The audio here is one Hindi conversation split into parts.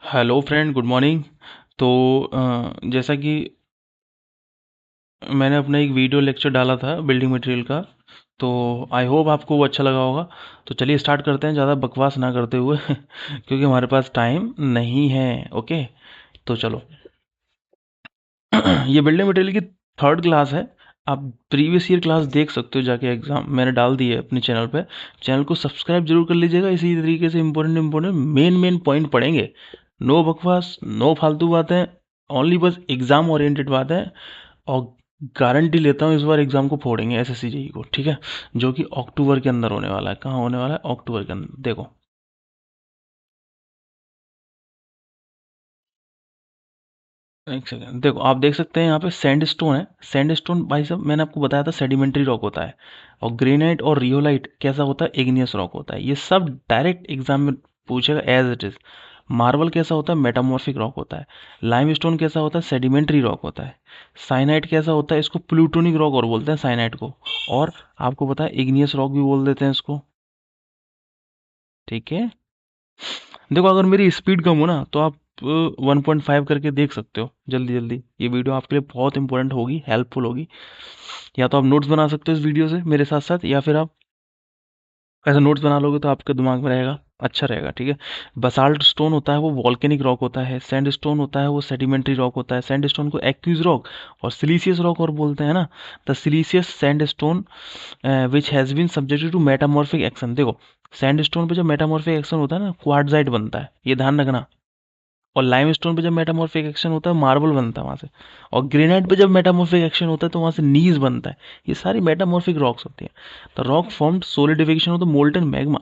Hello friend, good morning. तो जैसा कि मैंने अपना एक वीडियो लेक्चर डाला था बिल्डिंग मटेरियल का, तो आई होप आपको वो अच्छा लगा होगा। तो चलिए स्टार्ट करते हैं, ज़्यादा बकवास ना करते हुए क्योंकि हमारे पास टाइम नहीं है। ओके, तो चलो। ये बिल्डिंग मटेरियल की थर्ड क्लास है। आप प्रीवियस ईयर क्लास देख सकते हो जाके, एग्जाम मैंने डाल दी है अपने चैनल पे। चैनल को सब्सक्राइब जरूर कर लीजिएगा, इसी तरीके से important important main main point पढ़ेंगे। नो बकवास, नो फालतू बातें, ओनली बस एग्जाम ओरिएंटेड बातें। और गारंटी लेता हूँ इस बार एग्जाम को फोड़ेंगे एसएससी जेई को, ठीक है। जो कि अक्टूबर के अंदर होने वाला है। कहाँ होने वाला है? अक्टूबर के अंदर। देखो, एक सेकंड, देखो आप देख सकते हैं यहाँ पे सैंडस्टोन है। सैंडस्टोन भाई साहब मैंने आपको बताया था सेडिमेंट्री रॉक होता है। और ग्रेनाइट और रियोलाइट कैसा होता है? इग्नियस रॉक होता है। ये सब डायरेक्ट एग्जाम में पूछेगा एज इट इज। मार्बल कैसा होता है? मेटामॉर्फिक रॉक होता है। लाइमस्टोन कैसा होता है? सेडिमेंट्री रॉक होता है। साइनाइट कैसा होता है? इसको प्लूटोनिक रॉक और बोलते हैं साइनाइट को। और आपको पता है इग्नियस रॉक भी बोल देते हैं इसको, ठीक है। देखो अगर मेरी स्पीड कम हो ना तो आप 1.5 करके देख सकते हो जल्दी जल्दी। ये वीडियो आपके लिए बहुत इंपॉर्टेंट होगी, हेल्पफुल होगी। या तो आप नोट्स बना सकते हो इस वीडियो से मेरे साथ साथ, या फिर आप ऐसा नोट्स बना लोगे तो आपके दिमाग में रहेगा, अच्छा रहेगा, ठीक है। बसाल्ट स्टोन होता है वो वॉल्केनिक रॉक होता है। सैंड स्टोन होता है वो सेडिमेंट्री रॉक होता है। सैंड स्टोन को एक्यूज रॉक और सिलीसियस रॉक और बोलते हैं ना। The siliceous sand stone which has been subjected to metamorphic action. देखो, सैंडस्टोन पे जब मेटामॉर्फिक एक्शन होता है ना, क्वार्टजाइट बनता है, ये ध्यान रखना। और लाइमस्टोन पे जब मेटामॉर्फिक एक्शन होता है, मार्बल बनता है वहां से। और ग्रेनाइट पे जब मेटामॉर्फिक एक्शन होता है तो वहां से नीज बनता है। ये सारी मेटामॉर्फिक रॉक्स होती हैं। The rock formed solidification of the molten magma.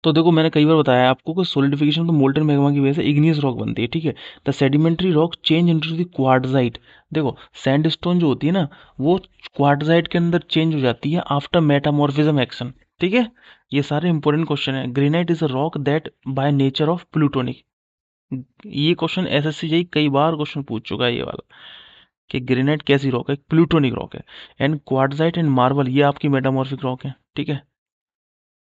तो देखो मैंने कई बार बताया आपको कि सोलिडिफिकेशन तो मोल्टन मैग्मा की वजह से इग्नियस रॉक बनती है, ठीक है। The sedimentary rock change into the quartzite. देखो सैंडस्टोन जो होती है ना, वो क्वार्टजाइट के अंदर चेंज हो जाती है आफ्टर मेटामॉर्फिज्म एक्शन, ठीक है। ये सारे इंपॉर्टेंट क्वेश्चन है। Granite is a rock that by nature of plutonic. ये क्वेश्चन एसएससी जेई कई बार क्वेश्चन पूछ चुका है ये वाला, कि ग्रेनाइट कैसी रॉक है? प्लूटोनिक रॉक है। एंड क्वार्टजाइट एंड मार्बल ये आपकी मेटामॉर्फिक रॉक है, ठीक है।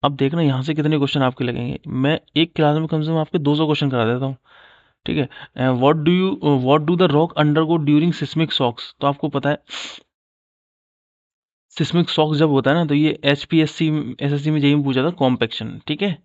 अब देखना यहाँ से कितने क्वेश्चन आपके लगेंगे। मैं एक क्लास में कम से कम आपके 200 क्वेश्चन करा देता हूँ, ठीक है। What do the rock undergo during seismic shocks? तो आपको पता है सिस्मिक शॉक जब होता है ना, तो ये एचपीएससी एसएससी में जेई में पूछा था, कॉम्पेक्शन, ठीक है।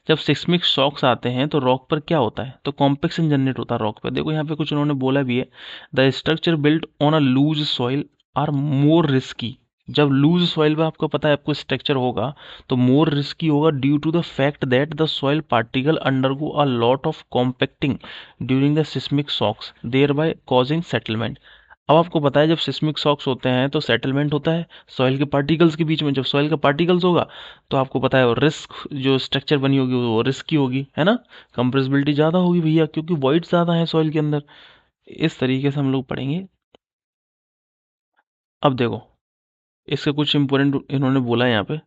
जब सिस्मिक शॉक्स आते हैं तो रॉक पर क्या होता है? तो कॉम्पेक्शन जनरेट होता है रॉक पर। देखो यहाँ पे कुछ उन्होंने बोला भी है, the structure built on a loose soil are more risky. जब लूज सॉइल पे आपको पता है आपको स्ट्रक्चर होगा तो मोर रिस्की होगा, due to the fact that the soil particle undergo a lot of compacting during the seismic shocks, thereby causing settlement. अब आपको पता है जब सिस्मिक शॉक्स होते हैं तो सेटलमेंट होता है सॉइल के पार्टिकल्स के बीच में। जब सॉइल का पार्टिकल्स होगा तो आपको पता है रिस्क, जो स्ट्रक्चर बनी होगी वो रिस्की होगी, है ना। कंप्रेसिबिलिटी ज़्यादा होगी भैया, क्योंकि वॉइड ज़्यादा है सॉइल के अंदर। इस तरीके से हम लोग पढ़ेंगे। अब देखो इसका कुछ इंपॉर्टेंट इन्होंने बोला है यहाँ पे।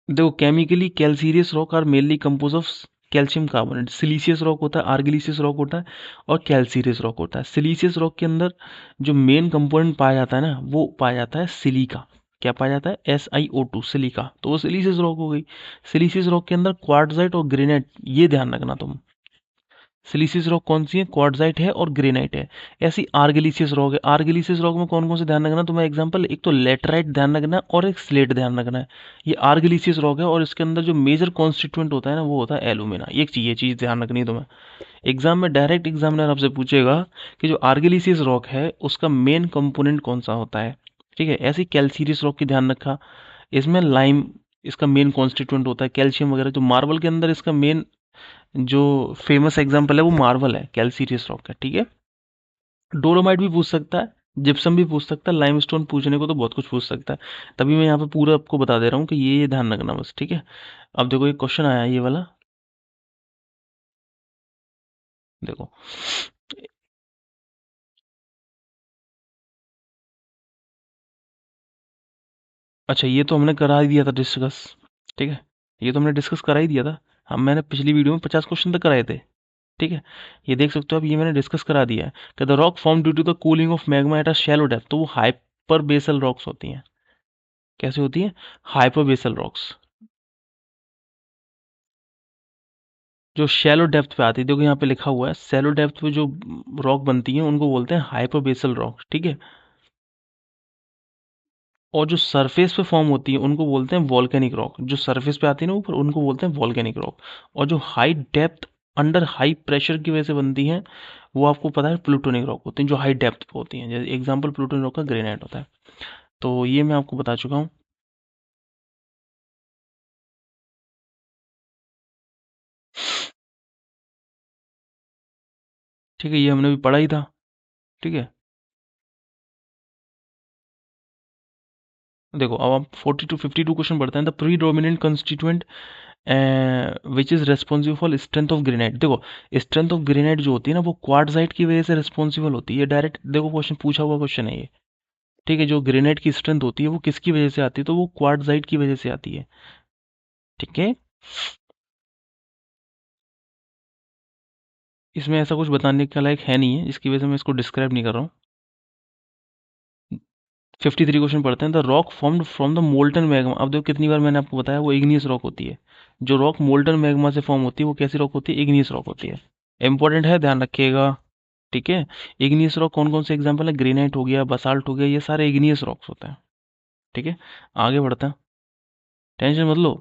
देखो chemically calcareous rock are mainly compose of calcium carbonate. Siliceous rock होता है, आर्गिलिसियस रॉक होता है, और कैल्सीरियस रॉक होता है। सिलीसियस रॉक के अंदर जो मेन कंपोनेंट पाया जाता है ना, वो पाया जाता है सिलिका। क्या पाया जाता है? SiO2, silica. तो वो सिलीसियस रॉक हो गई। सिलीसियस रॉक के अंदर क्वार्टजाइट और ग्रेनाइट, ये ध्यान रखना तुम। सिलीसियस रॉक कौन सी है? क्वार्टजाइट है और ग्रेनाइट है। ऐसी आर्गिलिसियस रॉक है। आर्गिलिसियस रॉक में कौन कौन से ध्यान रखना तुम्हें एग्जांपल, एक तो लेटराइट ध्यान रखना है और एक स्लेट ध्यान रखना है। ये आर्गिलिसियस रॉक है और इसके अंदर जो मेजर कॉन्स्टिट्यूएंट होता है ना, वो होता है एलुमिना। ये चीज ध्यान रखनी है तुम्हें। एग्जाम में डायरेक्ट एग्जामिनर आपसे पूछेगा कि जो आर्गिलिसियस रॉक है उसका मेन कंपोनेंट कौन सा होता है, ठीक है। ऐसी कैल्सीरियस रॉक की ध्यान रखा, इसमें लाइम इसका मेन कॉन्स्टिट्यूएंट होता है, कैल्शियम वगैरह। जो मार्बल के अंदर इसका मेन जो फेमस एग्जांपल है वो मार्वल है, कैल्सीरियस रॉक का, ठीक है। डोलोमाइट भी पूछ सकता है, जिप्सम भी पूछ सकता है, लाइमस्टोन पूछने को तो बहुत कुछ पूछ सकता है। तभी मैं यहाँ पे पूरा आपको बता दे रहा हूँ कि ये ध्यान रखना बस, ठीक है। अब देखो एक क्वेश्चन आया है ये वाला, देखो। अच्छा ये तो हमने करा ही दिया था डिस्कस, ठीक है। ये तो हमने डिस्कस करा ही दिया था। हम मैंने पिछली वीडियो में 50 क्वेश्चन तक कराए थे, ठीक है। ये देख सकते हो अब, ये मैंने डिस्कस करा दिया है कि the rock form due to the cooling of magma at a shallow depth. तो वो हाइपर बेसल रॉक्स होती हैं, कैसे होती है? हाइपरबेसल रॉक्स। जो शैलो डेप्थ पे आती है, देखो यहाँ पे लिखा हुआ है शैलो डेप्थ पे जो रॉक बनती है उनको बोलते हैं हाइपरबेसल रॉक, ठीक है। और जो सरफेस पे फॉर्म होती है उनको बोलते हैं वॉल्केनिक रॉक, जो सरफेस पे आती है ना ऊपर, उनको बोलते हैं वॉल्केनिक रॉक। और जो high depth under high pressure की वजह से बनती हैं, वो आपको पता है प्लूटोनिक रॉक होती हैं, जो हाई डेप्थ पे होती हैं। जैसे एग्जांपल प्लूटोनिक रॉक का ग्रेनाइट होता है। तो ये मैं आपको बता चुका हूँ। ठीक है, ये हमने भी पढ़ा ही था। ठीक है, देखो अब आप 42 क्वेश्चन पढ़ते हैं। The pre dominant constituent which is responsible for strength of granite. देखो स्ट्रेंथ ऑफ ग्रेनाइट जो होती है ना, वो क्वार्टजाइट की वजह से रिस्पॉन्सिबल होती है। डायरेक्ट देखो क्वेश्चन पूछा हुआ क्वेश्चन है ये। ठीक है, जो ग्रेनाइट की स्ट्रेंथ होती है वो किसकी वजह से आती है? तो वो क्वार्टजाइट की वजह से आती है। ठीक है, इसमें ऐसा कुछ बताने के लायक है नहीं है, इसकी वजह से मैं इसको डिस्क्राइब नहीं कर रहा हूँ। 53 क्वेश्चन पढ़ते हैं। The rock formed from the molten magma. अब देखो कितनी बार मैंने आपको बताया, वो इग्नियस रॉक होती है। जो रॉक मोल्टन मैग्मा से फॉर्म होती है वो कैसी रॉक होती है? इग्नियस रॉक होती है। इंपॉर्टेंट है, ध्यान रखिएगा। ठीक है, इग्नियस रॉक कौन कौन से एग्जांपल है? ग्रेनाइट हो गया, बसाल्ट हो गया, ये सारे इग्नियस रॉक्स होते हैं। ठीक है, आगे बढ़ते हैं। टेंशन मत लो,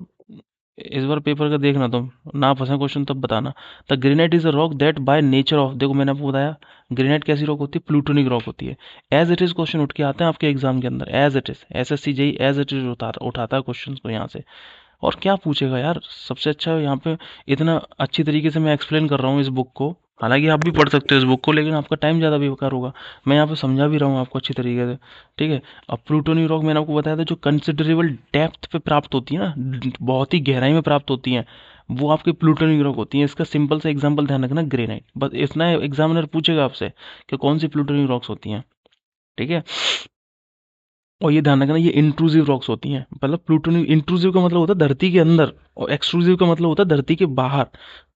इस बार पेपर का देखना तुम, ना फंसा क्वेश्चन तब बताना। The granite is a rock that by nature of, देखो मैंने आपको बताया ग्रेनाइट कैसी रॉक होती है? प्लूटोनिक रॉक होती है। एज इट इज क्वेश्चन उठ के आते हैं आपके एग्जाम के अंदर, as it is. SSC JE as it is उठाता है क्वेश्चन को यहाँ से। और क्या पूछेगा यार, सबसे अच्छा यहाँ पे इतना अच्छी तरीके से मैं एक्सप्लेन कर रहा हूँ इस बुक को। हालांकि आप भी पढ़ सकते हो इस बुक को, लेकिन आपका टाइम ज़्यादा बेकार होगा। मैं यहाँ पे समझा भी रहा हूँ आपको अच्छी तरीके से। ठीक है, अब प्लूटोनिक रॉक मैंने आपको बताया था, जो कंसिडरेबल डेप्थ पे प्राप्त होती है ना, बहुत ही गहराई में प्राप्त होती हैं, वो आपकी प्लूटोनिक रॉक होती है। इसका सिंपल सा एग्जाम्पल ध्यान रखना, ग्रेनाइट। बस इतना एग्जामिनर पूछेगा आपसे कि कौन सी प्लूटोनिक रॉक्स होती हैं। ठीक है, और ये ध्यान रखना, ये इंट्रूसिव रॉक्स होती हैं। मतलब प्लूटोनिक, इंट्रूसिव का मतलब होता है धरती के अंदर, और एक्सट्रूसिव का मतलब होता है धरती के बाहर।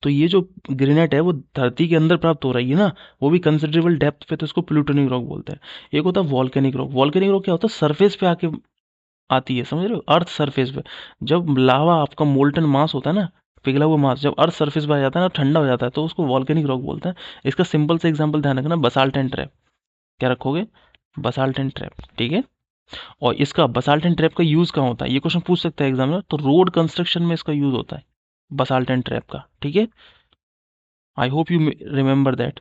तो ये जो ग्रेनाइट है वो धरती के अंदर प्राप्त हो रही है ना, वो भी कंसिडरेबल डेप्थ पे, तो इसको प्लूटोनिक रॉक बोलते हैं। एक होता है वॉल्केनिक रॉक। वॉल्केनिक रॉक क्या होता है? सरफेस पे आके आती है, समझ रहे हो? अर्थ सरफेस पे। जब लावा आपका मोल्टन मास होता है ना, पिघला हुआ मास जब अर्थ सरफेस पे आ जाता है ना, ठंडा हो जाता है, तो उसको वॉल्केनिक रॉक बोलते हैं। इसका सिंपल से एग्जाम्पल ध्यान रखना, बसाल्ट एंड ट्रैप। क्या रखोगे? Basalt and trap. ठीक है, और इसका बसाल्ट एंड ट्रैप का यूज कहाँ होता है? ये क्वेश्चन पूछ सकता है एग्जामिनर। तो रोड कंस्ट्रक्शन में इसका यूज होता है, बसाल्ट एंड ट्रैप का। ठीक है, I hope you remember that.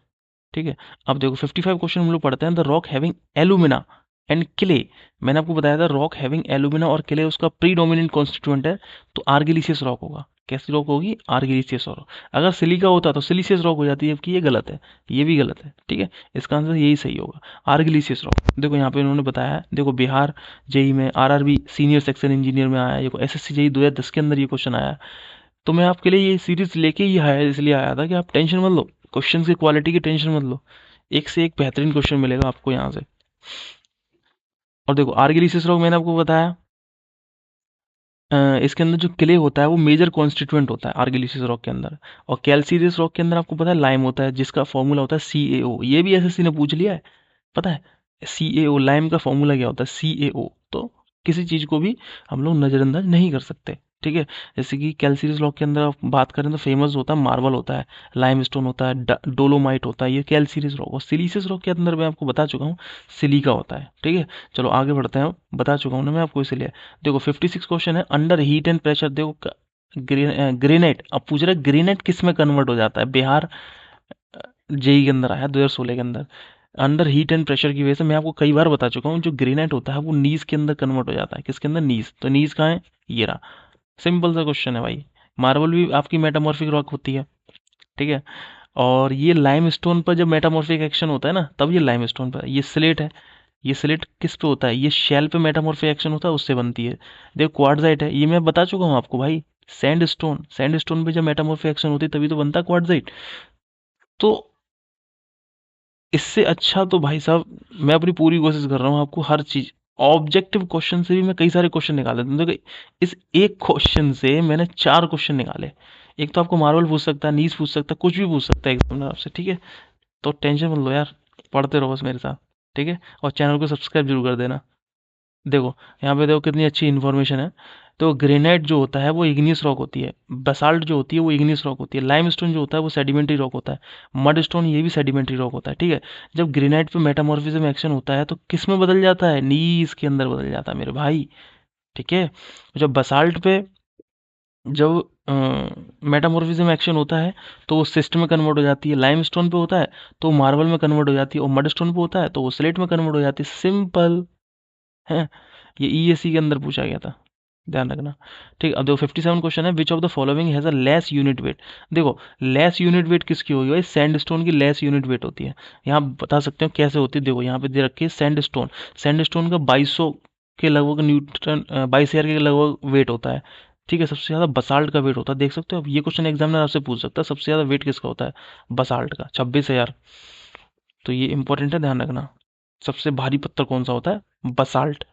ठीक है, अब देखो 55 क्वेश्चन हम लोग पढ़ते हैं। The rock having alumina and clay. मैंने आपको बताया था रॉक हैविंग एलुमिना और क्ले उसका प्रीडोमिनेंट कॉन्स्टिट्यूएंट है, तो आर्गिलिशियस रॉक होगा। कैसी रॉक होगी? आर्गिलिशियस रॉक। अगर सिलिका होता तो सिलिशियस रॉक हो जाती है, जबकि ये गलत है, ये भी गलत है। ठीक है, इसका आंसर यही सही होगा, आर्गिलिशियस रॉक। देखो यहाँ पे इन्होंने बताया है, देखो बिहार जेई में, आरआरबी सीनियर सेक्शन इंजीनियर में आया है, देखो एसएससी जेई 2010 के अंदर ये क्वेश्चन आया है। तो मैं आपके लिए ये सीरीज लेके ही आया, इसलिए आया था कि आप टेंशन मत लो, क्वेश्चन की क्वालिटी की टेंशन मत लो। एक से एक बेहतरीन क्वेश्चन मिलेगा आपको यहाँ से। और देखो आर्गिलिसिस रॉक मैंने आपको बताया, इसके अंदर जो क्ले होता है वो मेजर कॉन्स्टिट्यूएंट होता है आर्गिलिसिस रॉक के अंदर। और कैल्सीरियस रॉक के अंदर आपको पता है लाइम होता है, जिसका फॉर्मूला होता है CaO। ये भी एसएससी ने पूछ लिया है, पता है? CaO, लाइम का फॉर्मूला क्या होता है? CaO। तो किसी चीज को भी हम लोग नजरअंदाज नहीं कर सकते। ठीक है, जैसे कि कैल्सीरियस रॉक के अंदर आप बात करें तो फेमस होता है मार्बल होता है, लाइमस्टोन होता है, डोलोमाइट होता है, ये कैल्सीरियस रॉक। और सिलीसियस रॉक के अंदर मैं आपको बता चुका हूँ, सिलिका होता है। ठीक है, चलो आगे बढ़ते हैं, बता चुका हूँ ना मैं आपको, इसलिए। देखो 56 क्वेश्चन है, अंडर हीट एंड प्रेशर। देखो ग्रेनाइट, अब पूछ रहे ग्रेनाइट किस में कन्वर्ट हो जाता है? बिहार जेई के अंदर आया 2016 के अंदर। अंडर हीट एंड प्रेशर की वजह से, मैं आपको कई बार बता चुका हूँ, जो ग्रेनाइट होता है वो नीज के अंदर कन्वर्ट हो जाता है। किसके अंदर? नीज। तो नीज कहाँ है? ये रहा। सिंपल सा क्वेश्चन है भाई। मार्बल भी आपकी मेटामॉर्फिक रॉक होती है। ठीक है, और ये लाइम स्टोन पर जब मेटामॉर्फिक एक्शन होता है ना, तब ये लाइम स्टोन पर। ये स्लेट है, ये स्लेट किस पे होता है? ये शेल पे मेटामॉर्फिक एक्शन होता है, उससे बनती है। देखो क्वार्टजाइट है, ये मैं बता चुका हूँ आपको भाई। सैंड स्टोन, सैंड स्टोन पे जब मेटामॉर्फिक एक्शन होती है तभी तो बनता है क्वार्टजाइट। तो इससे अच्छा तो भाई साहब, मैं अपनी पूरी कोशिश कर रहा हूँ आपको हर चीज, ऑब्जेक्टिव क्वेश्चन से भी मैं कई सारे क्वेश्चन निकाल देता हूँ। देखो इस एक क्वेश्चन से मैंने 4 क्वेश्चन निकाले। एक तो आपको मार्वल पूछ सकता है, नीज पूछ सकता है, कुछ भी पूछ सकता है एग्जामिनर आपसे। ठीक है, तो टेंशन मत लो यार, पढ़ते रहो बस मेरे साथ। ठीक है, और चैनल को सब्सक्राइब जरूर कर देना। देखो यहाँ पे देखो कितनी अच्छी इन्फॉर्मेशन है। तो ग्रेनाइट जो होता है वो इग्नियस रॉक होती है, बसाल्ट जो होती है वो इग्नियस रॉक होती है, लाइमस्टोन जो होता है वो सेडिमेंट्री रॉक होता है, मड स्टोन ये भी सेडिमेंट्री रॉक होता है। ठीक है, जब ग्रेनाइट पे मेटामॉर्फिज्म एक्शन होता है तो किस में बदल जाता है, नीस के अंदर बदल जाता है मेरे भाई। ठीक है, जब बसाल्ट पे जब मेटामॉर्फिज्म एक्शन होता है तो वो सिस्ट में कन्वर्ट हो जाती है, लाइमस्टोन पे होता है तो मार्बल में कन्वर्ट हो जाती है, और मड स्टोन पे होता है तो वो स्लेट में कन्वर्ट हो जाती है। सिंपल है। ये ईएससी के अंदर पूछा गया था, ध्यान रखना। ठीक, अब देखो 57 क्वेश्चन है, which of the following has a less unit weight. देखो लेस यूनिट वेट किसकी होगी भाई, सैंडस्टोन की लेस यूनिट वेट होती है। यहाँ बता सकते हो कैसे होती है, देखो यहाँ पे दे रखी है सैंडस्टोन, सैंडस्टोन का 2200 के लगभग न्यूटन, 22,000 के लगभग वेट होता है। ठीक है, सबसे ज्यादा बसाल्ट का वेट होता है, देख सकते हो। अब ये क्वेश्चन एग्जामिनर आपसे पूछ सकता है सबसे ज्यादा वेट किसका होता है, बसाल्ट का 26,000। तो ये इंपॉर्टेंट है, ध्यान रखना। सबसे भारी पत्थर कौन सा होता है, बसाल्ट।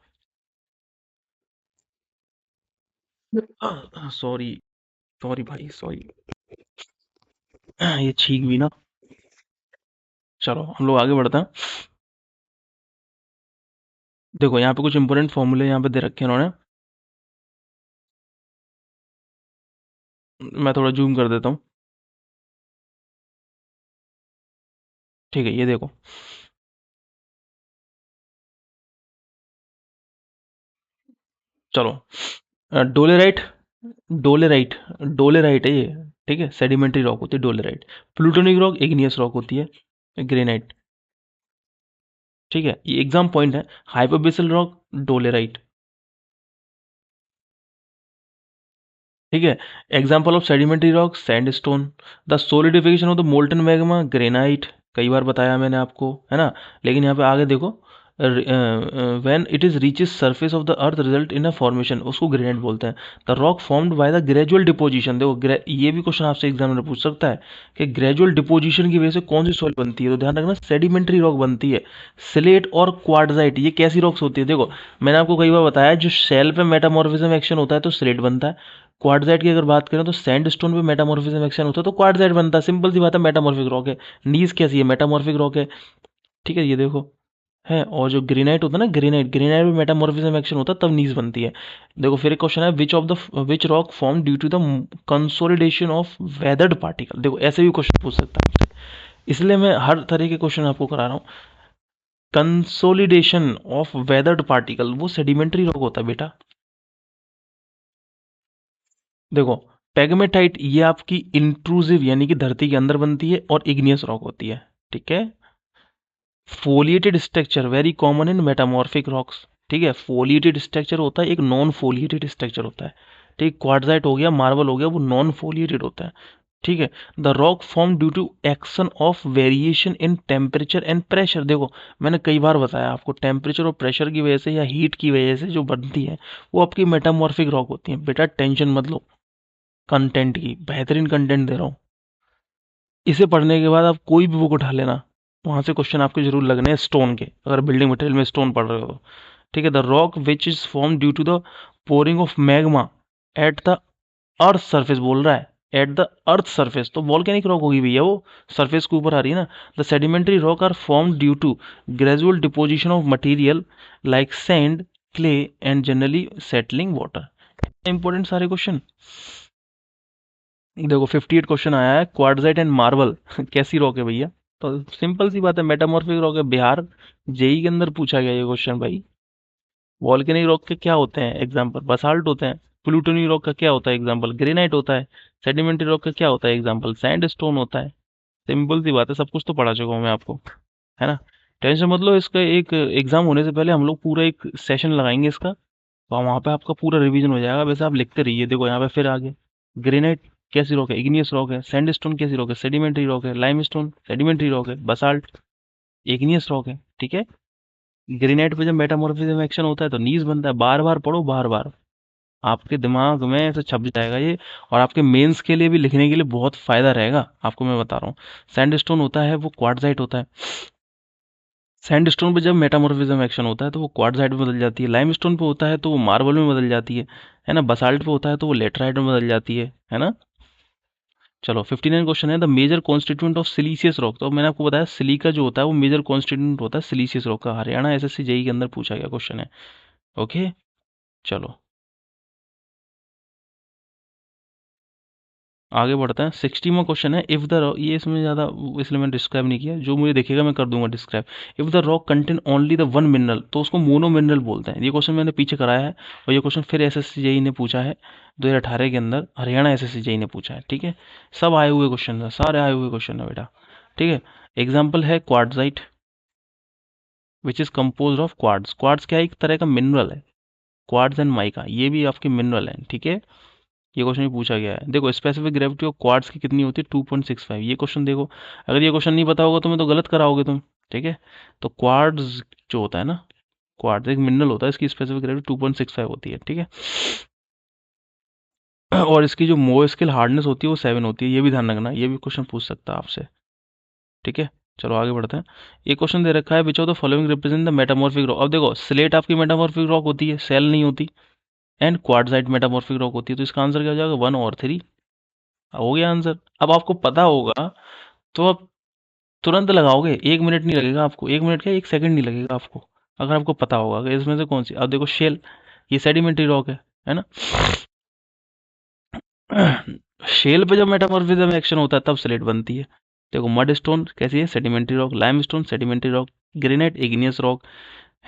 सॉरी, सॉरी भाई सॉरी। ये छींक भी ना। चलो हम लोग आगे बढ़ते हैं। देखो यहाँ पे कुछ इंपॉर्टेंट फॉर्मूले यहाँ पे दे रखे हैं इन्होंने, मैं थोड़ा जूम कर देता हूँ। ठीक है, ये देखो, चलो डोलेराइट, डोलेराइट, डोलेराइट है ये। ठीक है, सेडिमेंट्री रॉक होती है डोलेराइट। प्लूटोनिक रॉक इग्नियस रॉक होती है, ग्रेनाइट। ठीक है, ये एग्जाम पॉइंट है, हाइपरबेसल रॉक डोलेराइट। ठीक है, example of sedimentary rock sandstone. The solidification of the molten magma granite, कई बार बताया मैंने आपको, है ना। लेकिन यहाँ पे आगे देखो, when it is reaches surface of the earth result in a formation, उसको ग्रेनाइट बोलते हैं। The rock formed by the gradual deposition, देखो ये भी क्वेश्चन आपसे एग्जामिनर पूछ सकता है कि ग्रेजुअल डिपोजिशन की वजह से कौन सी सॉइल बनती है, तो ध्यान रखना सेडिमेंट्री रॉक बनती है। स्लेट और क्वार्टजाइट ये कैसी रॉक्स होती है, देखो मैंने आपको कई बार बताया, जो शेल पे मेटामॉर्फिज्म एक्शन होता है तो स्लेट बनता है। क्वार्टजाइट की अगर बात करें तो सैंडस्टोन पे मेटामॉर्फिज्म एक्शन होता है तो क्वार्टजाइट बनता है, सिंपल सी बात है, मेटामॉर्फिक रॉक है। नीस कैसी है, मेटामॉर्फिक रॉक है। ठीक है, ये देखो है। और जो ग्रेनाइट होता है ना, ग्रेनाइट, ग्रेनाइट में मेटामॉर्फिज्म एक्शन होता है तब नीस बनती है। देखो फिर एक क्वेश्चन है, which rock form due to the consolidation of weathered particle, देखो ऐसे भी क्वेश्चन पूछ सकता है आपसे। इसलिए मैं हर तरह के क्वेश्चन आपको करा रहा हूँ। कंसोलिडेशन ऑफ वेदर्ड पार्टिकल वो सेडिमेंट्री रॉक होता है बेटा। देखो पेगमेटाइट ये आपकी इंट्रूसिव यानी कि धरती के अंदर बनती है और इग्नियस रॉक होती है। ठीक है, foliated structure very common in metamorphic rocks. ठीक है, फोलिएटेड स्ट्रक्चर होता है, एक नॉन फोलिएटेड स्ट्रक्चर होता है। ठीक, क्वार्टजाइट हो गया, मार्बल हो गया, वो नॉन फोलिएटेड होता है। ठीक है, the rock form due to action of variation in temperature and pressure, देखो मैंने कई बार बताया आपको, टेम्परेचर और प्रेशर की वजह से या हीट की वजह से जो बनती है वो आपकी मेटामॉर्फिक रॉक होती है। बेटा टेंशन मत लो, कंटेंट की बेहतरीन कंटेंट दे रहा हूँ। इसे पढ़ने के बाद आप कोई भी बुक उठा लेना, वहां से क्वेश्चन आपके जरूर लगने हैं स्टोन के, अगर बिल्डिंग मटेरियल में स्टोन पढ़ रहे हो तो। ठीक है, the rock which is form due to the pouring of magma at the earth surface, बोल रहा है एट द अर्थ सरफेस, तो वॉल्केनिक रॉक होगी भैया, वो सरफेस के ऊपर आ रही है ना। The sedimentary rock are form due to gradual deposition of material like sand, clay and generally settling water. Important सारे क्वेश्चन। देखो 58 क्वेश्चन आया है, क्वार्टजाइट एंड मार्बल कैसी रॉक है भैया, तो सिंपल सी बात है, मेटामॉर्फिक रॉक है। बिहार जेई के अंदर पूछा गया ये क्वेश्चन भाई। वॉल्केनिक रॉक के क्या होते हैं एग्जाम्पल, बसाल्ट होते हैं। प्लूटोनिक रॉक का क्या होता है एग्जाम्पल, ग्रेनाइट होता है। सेडिमेंट्री रॉक का क्या होता है एग्जाम्पल, सैंडस्टोन होता है। सिंपल सी बात है, सब कुछ तो पढ़ा चुका हूँ मैं आपको, है ना। टेंशन मत लो, इसका एक एग्जाम होने से पहले हम लोग पूरा एक सेशन लगाएंगे इसका, तो वहाँ पे आपका पूरा रिवीजन हो जाएगा। वैसे आप लिखते रहिए, देखो यहाँ पे फिर आगे ग्रेनाइट कैसी रॉक है, इग्नियस रॉक है। सैंडस्टोन कैसी रॉक है, सेडिमेंट्री रॉक है। लाइमस्टोन सेडिमेंट्री रॉक है। बसाल्ट इग्नियस रॉक है। ठीक है, ग्रेनाइट पे जब मेटामॉर्फिज्म एक्शन होता है तो नीस बनता है। बार बार पढ़ो, बार बार आपके दिमाग में ऐसे छप जाएगा ये, और आपके मेंस के लिए भी लिखने के लिए बहुत फायदा रहेगा, आपको मैं बता रहा हूँ। सैंडस्टोन होता है वो क्वार्टजाइट होता है। सैंडस्टोन पे जब मेटामॉर्फिज्म एक्शन होता है तो वो क्वार्टजाइट में बदल जाती है। लाइमस्टोन पे होता है तो वो मार्बल में बदल जाती है ना। बसाल्ट पे होता है तो वो लेटराइट में बदल जाती है ना। चलो 59 क्वेश्चन है, the major constituent of siliceous rock, तो मैंने आपको बताया सिलिका जो होता है वो मेजर कॉन्स्टिट्यूएंट होता है सिलीसियस रॉक का। हरियाणा एसएससी जेई के अंदर पूछा गया क्वेश्चन है। ओके, चलो आगे बढ़ते हैं। 60वां क्वेश्चन है, इफ़ द ये इसमें ज़्यादा इसलिए मैंने डिस्क्राइब नहीं किया, जो मुझे दिखेगा मैं कर दूंगा describe. If the rock contain only the one mineral, तो उसको मोनो मिनरल बोलते हैं। ये क्वेश्चन मैंने पीछे कराया है, और ये क्वेश्चन फिर एसएससी जेई ने पूछा है 2018 के अंदर, हरियाणा एसएससी जेई ने पूछा है। ठीक है, सब आए हुए क्वेश्चन है, सारे आए हुए क्वेश्चन है बेटा। ठीक है, एग्जाम्पल है quartzite which is compose of quartz. Quartz क्या है, एक तरह का मिनरल है। क्वार्ट्ज एंड माइका ये भी आपके मिनरल हैं। ठीक है, ये क्वेश्चन भी पूछा गया है। देखो स्पेसिफिक ग्रेविटी ऑफ क्वार्ट्ज की कितनी होती है, 2.65। ये क्वेश्चन देखो, अगर ये क्वेश्चन नहीं पता होगा तो मैं तो गलत कराओगे तुम। ठीक है, तो क्वार्ट्ज जो होता है ना, क्वार्ट्ज एक मिनरल होता है, इसकी स्पेसिफिक ग्रेविटी 2.65 होती है। ठीक है, और इसकी जो मोलेक्युलर हार्डनेस होती है वो 7 होती है। ये भी ध्यान रखना, ये भी क्वेश्चन पूछ सकता है आपसे। ठीक है, चलो आगे बढ़ते हैं। एक क्वेश्चन दे रखा है, which of the following represent the metamorphic rock. अब देखो स्लेट आपकी मेटामॉर्फिक रॉक होती है, सेल नहीं होती, एंड क्वार्ट्जाइट मेटामॉर्फिक रॉक होती है। तो इसका आंसर क्या हो जाएगा, 1 और 3। हो गया आंसर। अब आपको पता होगा तो आप तुरंत लगाओगे, 1 मिनट नहीं लगेगा आपको, 1 मिनट क्या 1 सेकंड नहीं लगेगा आपको, अगर आपको पता होगा कि इसमें से कौन सी। अब देखो शेल, ये सेडिमेंट्री रॉक है ना। शेल पे जब मेटामॉर्फिज्म एक्शन होता है तब स्लेट बनती है। देखो मड स्टोन कैसी है, sedimentary rock. Lime stone sedimentary rock. Granite igneous rock,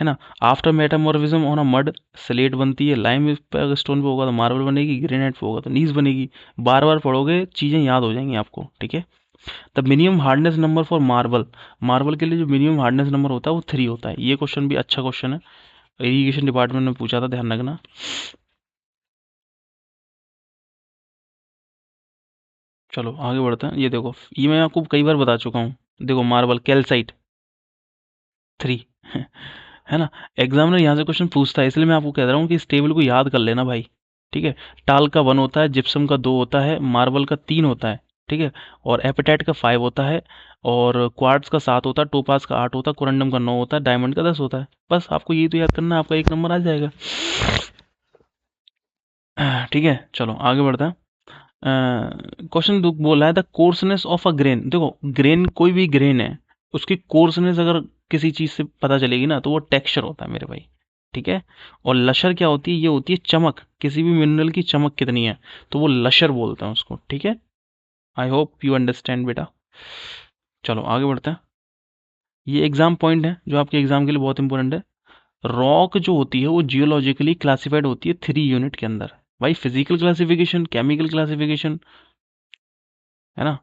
है ना। After metamorphism on a mud slate बनती है। लाइम पे अगर स्टोन पे होगा तो मार्बल बनेगी, ग्रेनाइट पे होगा तो नीस बनेगी। बार बार पढ़ोगे चीजें याद हो जाएंगी आपको। ठीक है, the minimum hardness number for marble, marble के लिए जो मिनिमम हार्डनेस नंबर होता है वो 3 होता है। ये क्वेश्चन भी अच्छा क्वेश्चन है, इरिगेशन डिपार्टमेंट में पूछा था, ध्यान रखना। चलो आगे बढ़ते हैं। ये देखो, ये मैं आपको कई बार बता चुका हूँ। देखो मार्बल कैल्साइट 3 है ना। एग्जामिनर यहाँ से क्वेश्चन पूछता है, इसलिए मैं आपको कह रहा हूँ कि इस टेबल को याद कर लेना भाई। ठीक है, टाल का 1 होता है, जिप्सम का 2 होता है, मार्बल का 3 होता है। ठीक है, और एपेटाइट का 5 होता है, और क्वार्ट्ज का 7 होता है, टोपाज का 8 होता है, कोरंडम का 9 होता है, डायमंड का 10 होता है। बस आपको ये तो याद करना है, आपका 1 नंबर आ जाएगा। ठीक है, चलो आगे बढ़ते हैं। क्वेश्चन बोला है द कोर्सनेस ऑफ अ ग्रेन। देखो ग्रेन, कोई भी ग्रेन है, उसकी कोर्सनेस अगर किसी चीज से पता चलेगी ना तो वो टेक्सचर होता है मेरे भाई। ठीक है, और लशर क्या होती है, ये होती है चमक, किसी भी मिनरल की चमक कितनी है, तो वो लशर बोलते हैं उसको। ठीक है, आई होप यू अंडरस्टैंड बेटा। चलो आगे बढ़ते हैं। ये एग्जाम पॉइंट है जो आपके एग्जाम के लिए बहुत इंपॉर्टेंट है। रॉक जो होती है वो जियोलॉजिकली क्लासिफाइड होती है 3 यूनिट के अंदर। भाई फिजिकल क्लासिफिकेशन, केमिकल क्लासिफिकेशन, है ना,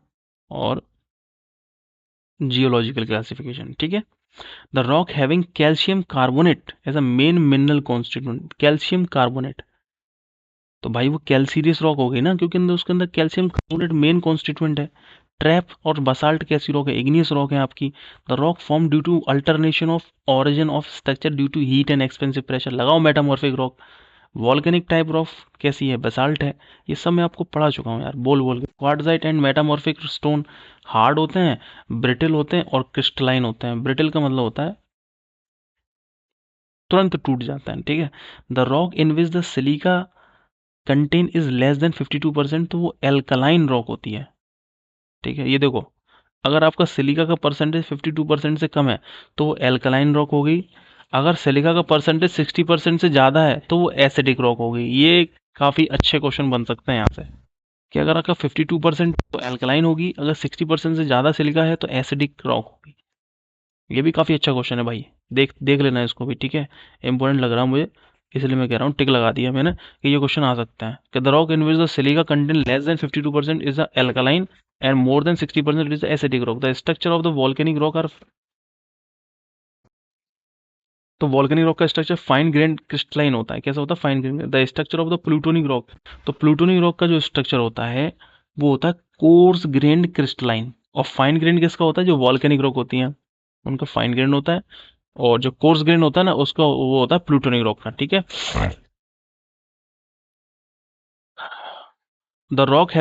और जियोलॉजिकल क्लासिफिकेशन। ठीक है, the rock having calcium carbonate as a main mineral constituent. Calcium carbonate, तो भाई वो कैल्सीरियस रॉक हो गई ना, क्योंकि अंदर उसके अंदर कैल्शियम कार्बोनेट मेन कॉन्स्टिट्यूएंट है। ट्रैप और बसाल्ट कैसी रॉक है, इग्नियस रॉक है आपकी। The rock form due to alternation of origin of structure due to heat and expensive pressure. लगाओ metamorphic rock. Volcanic type rock कैसी है, बसाल्ट है। ये सब मैं आपको पढ़ा चुका हूँ यार, बोल बोल के। Quartzite and metamorphic stone hard होते हैं, ब्रिटल होते हैं, और क्रिस्टलाइन होते हैं। ब्रिटल का मतलब होता है तुरंत टूट जाता है। ठीक है, the rock in which the silica contain is less than 52%, तो वो एल्कलाइन रॉक होती है। ठीक है, ये देखो, अगर आपका सिलिका का परसेंटेज 52% से कम है तो वो एल्कलाइन रॉक हो गई। अगर सिलिका का परसेंटेज 60% से ज़्यादा है तो वो एसिडिक रॉक हो गई। ये काफ़ी अच्छे क्वेश्चन बन सकते हैं यहाँ से, कि अगर आपका 52% तो एल्कलाइन होगी, अगर 60% से ज़्यादा सिलिका है तो एसिडिक रॉक होगी। ये भी काफ़ी अच्छा क्वेश्चन है भाई, देख देख लेना इसको भी। ठीक है, इंपॉर्टेंट लग रहा है मुझे, इसलिए मैं कह रहा हूँ, टिक लगा दिया मैंने कि ये क्वेश्चन आ सकता है। कि the rock in which the silica content less than 52% is the alkaline and more than 60% is the acidic rock. The structure of the volcanic rock are, तो वॉल्केनिक रॉक का स्ट्रक्चर फाइन ग्रेन्ड क्रिस्टलाइन होता है। कैसा होता है, fine grained. The structure of the plutonic rock, तो प्लूटोनिक रॉक का जो स्ट्रक्चर होता है वो होता है कोर्स ग्रेन्ड क्रिस्टलाइन। और फाइन ग्रेन्ड किसका होता है, जो वॉल्केनिक रॉक होती हैं उनका फाइन ग्रेन्ड होता है। और जो कोर्स ग्रेन होता है ना उसका वो होता है प्लूटोनिक रॉक का। ठीक है, the rock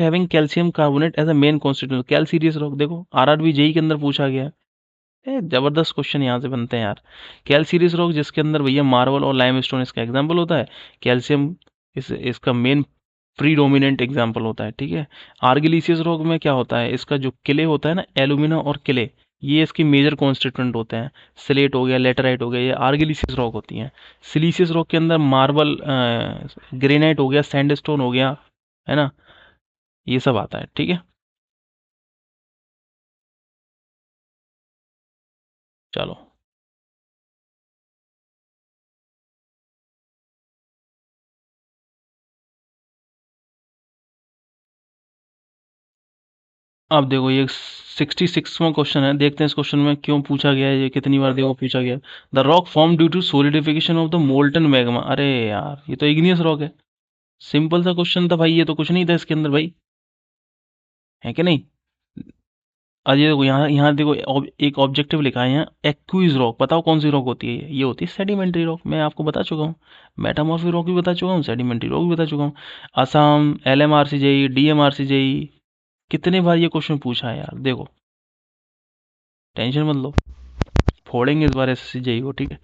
having calcium carbonate as a main constituent, calcareous rock. देखो आरआरबी जेई के अंदर पूछा गया है। जबरदस्त क्वेश्चन यहाँ से बनते हैं यार। कैल्सीरियस रॉक जिसके अंदर भैया मार्बल और लाइमस्टोन इसका एग्जाम्पल होता है। कैल्शियम इसका मेन प्रीडोमिनेंट एग्जाम्पल होता है। ठीक है, आर्गिलीसियस रॉक में क्या होता है, इसका जो किले होता है ना, एलुमिना और किले, ये इसकी मेजर कॉन्स्टिट्यूएंट होते हैं। स्लेट हो गया, लेटराइट हो गया, ये आर्गिलिसिस रॉक होती हैं। सिलीसियस रॉक के अंदर मार्बल, ग्रेनाइट हो गया, सैंडस्टोन हो गया, है ना, ये सब आता है। ठीक है, चलो। अब देखो ये 66वां क्वेश्चन है, देखते हैं इस क्वेश्चन में क्यों पूछा गया है, ये कितनी बार देखो पूछा गया है। The rock form due to solidification of the molten magma. अरे यार, ये तो इग्नियस रॉक है। सिंपल सा क्वेश्चन था भाई, ये तो कुछ नहीं था इसके अंदर भाई, है कि नहीं। अजय देखो यहाँ यहाँ देखो, एक ऑब्जेक्टिव लिखा है यहाँ, एक्वीज रॉक। बताओ कौन सी रॉक होती है ये होती है सेडिमेंट्री रॉक। मैं आपको बता चुका हूँ, मेटामॉर्फिक रॉक भी बता चुका हूँ, सेडिमेंट्री रॉक भी बता चुका हूँ। असम, LMRCJE, DMRCJE, कितने बार ये क्वेश्चन पूछा है यार। देखो, टेंशन मत लो, फोड़ेंगे इस बार SSC को, ठीक है।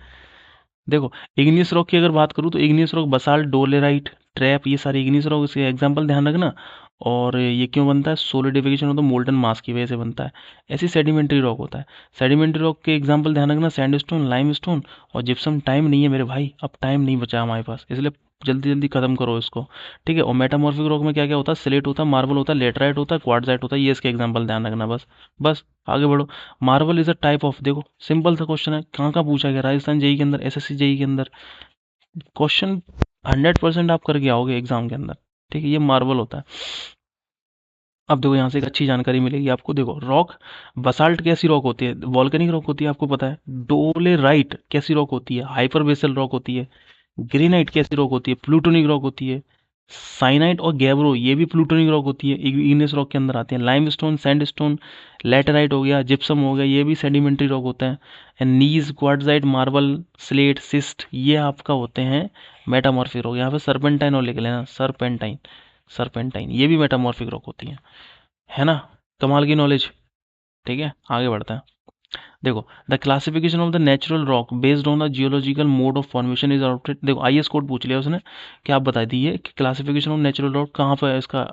देखो, इग्नियस रॉक की अगर बात करूँ तो इग्नियस रॉक बसाल्ट, डोलेराइट, ट्रैप, ये सारे इग्नियस रॉक, इसके एग्जांपल ध्यान रखना। और ये क्यों बनता है, सोलिडिफिकेशन ऑफ द मोल्टन मास की वजह से बनता है। ऐसी सेडिमेंट्री रॉक होता है। सेडिमेंट्री रॉक के एग्जांपल ध्यान रखना, सैंडस्टोन, लाइमस्टोन और जिप्सम। टाइम नहीं है मेरे भाई, अब टाइम नहीं बचा हमारे पास, इसलिए जल्दी जल्दी खत्म करो इसको, ठीक है। और मेटामॉर्फिक रॉक में क्या क्या होता है, स्लेट होता है, मार्बल होता है, लेटराइट होता है, क्वार्ट्जाइट होता है, ये इसके एग्जांपल ध्यान रखना बस। बस आगे बढ़ो। Marble is a type of, देखो सिंपल सा क्वेश्चन है, कहाँ का पूछा गया, राजस्थान जेई के अंदर, SSC जेई के अंदर। क्वेश्चन 100% आप करके आओगे एग्जाम के अंदर, ठीक है। ये मार्बल होता है। अब देखो यहाँ से एक अच्छी जानकारी मिलेगी आपको। देखो, रॉक बसाल्ट कैसी रॉक होती है, वॉल्केनिक रॉक होती है, आपको पता है। डोलेराइट कैसी रॉक होती है, हाइपरबेसल रॉक होती है। ग्रेनाइट कैसी रॉक होती है, प्लूटोनिक रॉक होती है। साइनाइट और गैब्रो, ये भी प्लूटोनिक रॉक होती है, इग्नियस रॉक के अंदर आते हैं। लाइमस्टोन, सैंडस्टोन, लैटेराइट हो गया, जिप्सम हो गया, ये भी सेडिमेंट्री रॉक होता है। And knees, quartzite, marble, slate, cyst, ये आपका होते हैं मेटामॉर्फिक रॉक। यहाँ पे सरपेंटाइन और लिख लेना, सरपेंटाइन, सरपेंटाइन, ये भी मेटामॉर्फिक रॉक होती है ना। कमाल की नॉलेज, ठीक है। आगे बढ़ते हैं। देखो, the classification of the natural rock based on the geological mode of formation is outlet. देखो, IS कोड पूछ लिया उसने कि आप बता दीजिए कि क्लासिफिकेशन ऑफ नेचुरल रॉक कहाँ पर है, इसका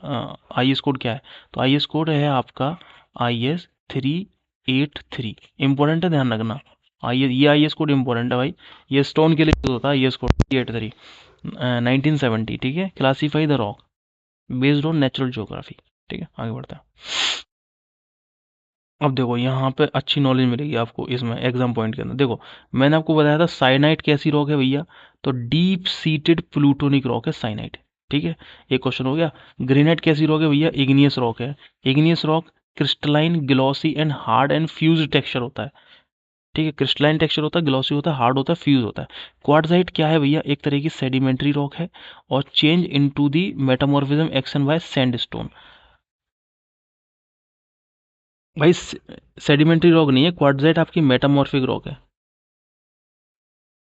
IS कोड क्या है। तो IS कोड है आपका IS 383। इंपॉर्टेंट है, ध्यान रखना। ये IS कोड इंपॉर्टेंट है भाई, ये स्टोन के लिए यूज होता है। IS कोड 383, 1970, ठीक है। Classify the rock based on natural geography, ठीक है। आगे बढ़ता है। अब देखो, यहाँ पे अच्छी नॉलेज मिलेगी आपको इसमें एग्जाम पॉइंट के अंदर। देखो, मैंने आपको बताया था साइनाइट कैसी रॉक है भैया, तो डीप सीटेड प्लूटोनिक रॉक है साइनाइट, ठीक है। एक क्वेश्चन हो गया। ग्रेनाइट कैसी रॉक है भैया, इग्नियस रॉक है। Igneous rock crystalline, glossy and hard and fuse texture होता है, ठीक है। क्रिस्टलाइन टेक्सचर होता है, ग्लॉसी होता है, हार्ड होता है, फ्यूज होता है। क्वार्ट्जाइट क्या है भैया, एक तरह की सेडिमेंट्री रॉक है और change into the metamorphism action by sandstone. भाई, सेडिमेंट्री रॉक नहीं है, क्वार्ट्जाइट आपकी मेटामॉर्फिक रॉक है,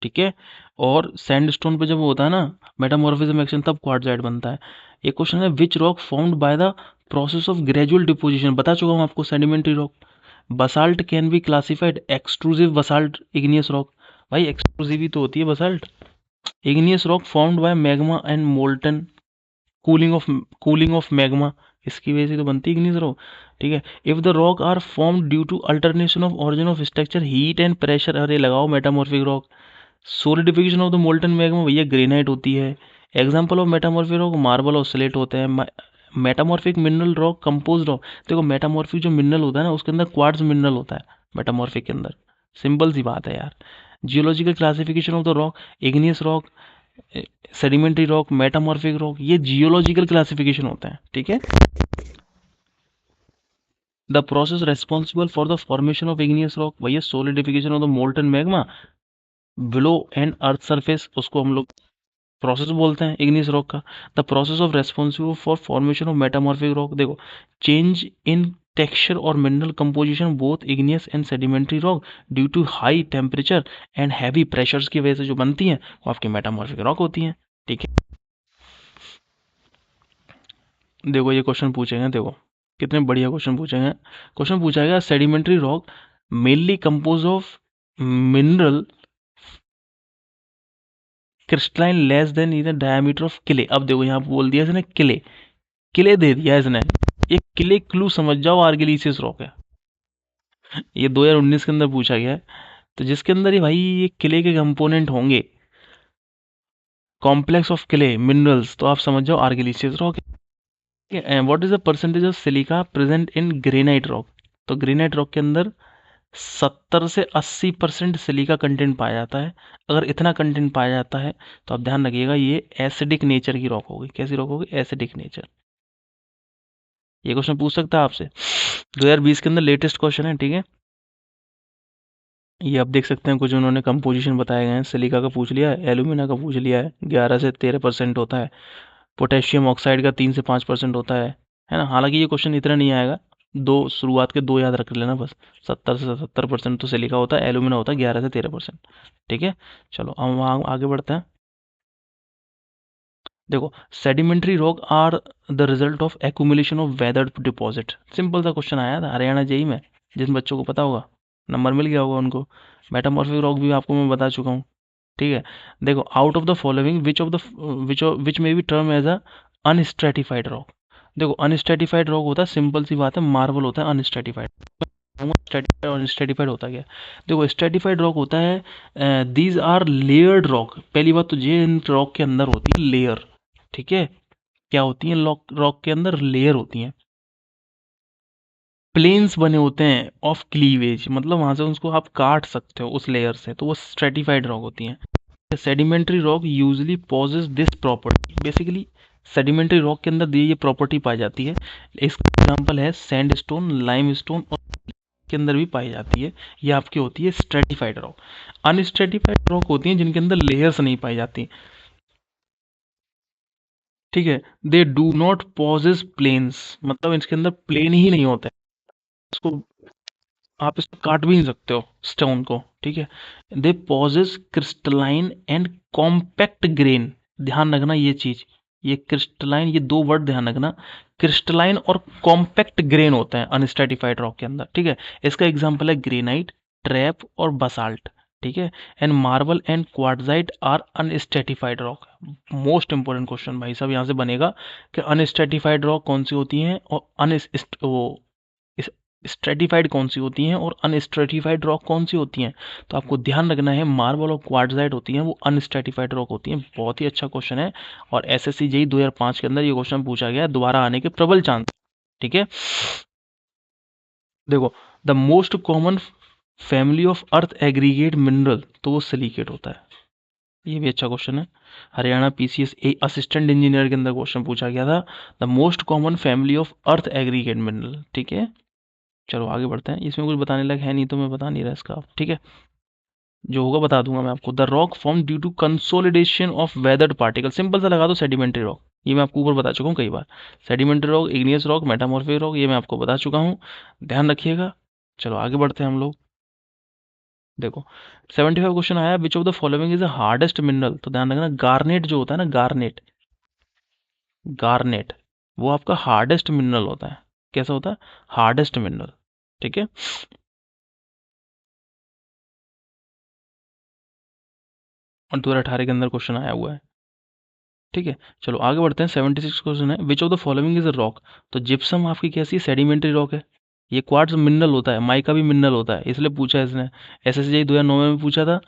ठीक है। और सैंडस्टोन पे जब वो होता है ना मेटामॉर्फिज्म एक्शन, तब क्वार्ट्जाइट बनता है। एक क्वेश्चन है, which rock formed by the process of gradual deposition. बता चुका हूँ आपको, sedimentary rock. Basalt can be classified extrusive basalt, igneous rock. भाई एक्सक्लूसिव ही तो होती है basalt. Igneous rock formed by magma and molten, cooling of magma, इसकी वजह से तो बनती है इग्नियस रॉक, ठीक है। If the rock are form due to alternation of origin of structure, heat and pressure, अरे लगाओ metamorphic rock. Solidification of the molten magma भैया ग्रेनाइट होती है। Example of metamorphic rock, marble और स्लेट होते हैं। Metamorphic mineral rock, compose rock. देखो, मेटामॉर्फिक जो मिनरल होता है ना, उसके अंदर क्वार्ट्ज मिनरल होता है मेटामॉर्फिक के अंदर। सिंपल सी बात है यार। Geological classification of the rock, igneous rock, sedimentary rock, metamorphic rock, ये जियोलॉजिकल क्लासिफिकेशन होता है, ठीक है। The process responsible for the formation of igneous rock भैया, solidification of the molten magma below and earth surface, उसको हम लोग प्रोसेस बोलते हैं इग्नियस रॉक का। The process of responsible for formation of metamorphic rock, देखो, चेंज इन टेक्सचर और mineral composition both igneous and sedimentary rock due to high temperature and heavy pressures की वजह से जो बनती हैं, वो आपकी मेटामॉर्फिक रॉक होती हैं, ठीक है। देखो, ये क्वेश्चन पूछेंगे, देखो कितने बढ़िया क्वेश्चन पूछेंगे। क्वेश्चन पूछा गया, sedimentary rock mainly compose of mineral crystalline less than इधर डायमीटर ऑफ क्ले। अब देखो, यहाँ बोल दिया इसने क्ले, क्ले दे दिया इसने। ये क्ले क्लू समझ जाओ, आर्गिलीसिस रॉक है। ये 2019 के अंदर पूछा गया है। तो जिसके अंदर ये भाई ये क्ले के कंपोनेंट होंगे, कॉम्प्लेक्स ऑफ क्ले मिनरल्स, तो आप समझ जाओ argillaceous rock. What is the percentage of silica present in granite rock? तो ग्रेनाइट रॉक के अंदर 70 से 80% सिलिका कंटेंट पाया जाता है। अगर इतना कंटेंट पाया जाता है तो आप ध्यान रखिएगा ये एसिडिक नेचर की रॉक होगी। कैसी रॉक होगी? Acidic nature. ये क्वेश्चन पूछ सकता है आपसे, 2020 के अंदर लेटेस्ट क्वेश्चन है, ठीक है। ये आप देख सकते हैं कुछ उन्होंने कंपोजिशन बताए गए हैं। सिलिका का पूछ लिया है, एल्यूमिना का पूछ लिया है, 11 से 13% होता है। पोटेशियम ऑक्साइड का 3 से 5% होता है ना। हालांकि ये क्वेश्चन इतना नहीं आएगा, दो शुरुआत के दो याद रख लेना बस। 70 से 70% तो सिलिका होता है, एल्यूमिना होता है 11 से 13%। ठीक है, चलो हम वहाँ आगे बढ़ते हैं। देखो, sedimentary rock are the result of accumulation of weathered deposit. Simple सा क्वेश्चन आया था हरियाणा जेई में, जिन बच्चों को पता होगा, नंबर मिल गया होगा उनको। मेटामॉर्फिक रॉक भी आपको मैं बता चुका हूँ, ठीक है। देखो, out of the following which may be term as a unstratified rock. देखो, अनस्ट्रेटिफाइड रॉक होता है, सिंपल सी बात है, मार्बल होता है अनस्ट्रेटिफाइड। स्ट्रेटिफाइड और अनस्ट्रेटिफाइड होता क्या है? देखो, स्ट्रेटिफाइड रॉक होता है दीज आर लेयर्ड रॉक। पहली बात तो ये, इन रॉक के अंदर होती है लेयर, ठीक है। क्या होती है? रॉक के अंदर लेयर होती हैं, प्लेन्स बने होते हैं ऑफ क्लीवेज, मतलब वहां से उसको आप काट सकते हो उस लेयर से, तो वो स्ट्रेटिफाइड रॉक होती हैं। Sedimentary rock usually possess this property. Basically sedimentary rock के अंदर ये प्रॉपर्टी पाई जाती है। इसका एग्जांपल है सैंडस्टोन, लाइमस्टोन, और के अंदर भी पाई जाती है। ये आपकी होती है स्ट्रेटिफाइड रॉक। अनस्ट्रेटिफाइड रॉक होती हैं जिनके अंदर लेयर्स नहीं पाई जाती, ठीक है। They do not possess planes, मतलब इसके अंदर प्लेन ही नहीं होता है। इसको आप इसको काट भी नहीं सकते हो स्टोन को, ठीक है। They possess crystalline and compact grain. ध्यान रखना ये चीज, ये क्रिस्टलाइन, ये दो वर्ड ध्यान रखना, क्रिस्टलाइन और कॉम्पैक्ट ग्रेन होता है अनस्ट्रेटिफाइड रॉक के अंदर, ठीक है। इसका एग्जांपल है ग्रेनाइट, ट्रैप और बसाल्ट, ठीक है। And marble and quartzite are unstratified rock. Most important question भाई साहब यहाँ से बनेगा कि अनस्ट्रेटिफाइड रॉक कौन सी होती हैं और वो स्ट्रेटिफाइड कौन सी होती हैं और अनस्ट्रेटिफाइड रॉक कौन सी होती हैं। तो आपको ध्यान रखना है, मार्बल और क्वार्टजाइट होती हैं वो अनस्ट्रेटिफाइड रॉक होती हैं। बहुत ही अच्छा क्वेश्चन है, और एसएससी जेई 2005 के अंदर ये क्वेश्चन पूछा गया है, दोबारा आने के प्रबल चांस, ठीक है। देखो, the most common family of earth aggregate mineral, तो वो सिलिकेट होता है। ये भी अच्छा क्वेश्चन है, हरियाणा पीसीएस असिस्टेंट इंजीनियर के अंदर क्वेश्चन पूछा गया था। The most common family of earth aggregate mineral, ठीक है। चलो आगे बढ़ते हैं, इसमें कुछ बताने लायक है नहीं तो मैं बता नहीं रहा इसका, ठीक है। जो होगा बता दूंगा मैं आपको। The rock form due to consolidation of weathered particle, simple सा लगा दो, सेडिमेंट्री रॉक। ये मैं आपको ऊपर बता चुका हूँ कई बार। Sedimentary rock, igneous rock, metamorphic rock, ये मैं आपको बता चुका हूँ, ध्यान रखिएगा। चलो आगे बढ़ते हैं हम लोग। देखो, 75 क्वेश्चन आया, विच of the following is the hardest mineral. तो ध्यान रखना, गार्नेट जो होता है ना, गार्नेट, गार्नेट वो आपका हार्डेस्ट मिनरल होता है। कैसा होता है? हार्डेस्ट मिनरल, ठीक है। और 2018 के अंदर क्वेश्चन आया हुआ है, ठीक है। चलो आगे बढ़ते हैं। 76 क्वेश्चन है, which of the following is a rock. तो जिप्सम आपकी कैसी सेडिमेंट्री रॉक है। ये क्वार्ट्ज मिनरल होता है, माइका भी मिनरल होता है, इसलिए पूछा है इसने। एसएससी 2009 में भी पूछा था,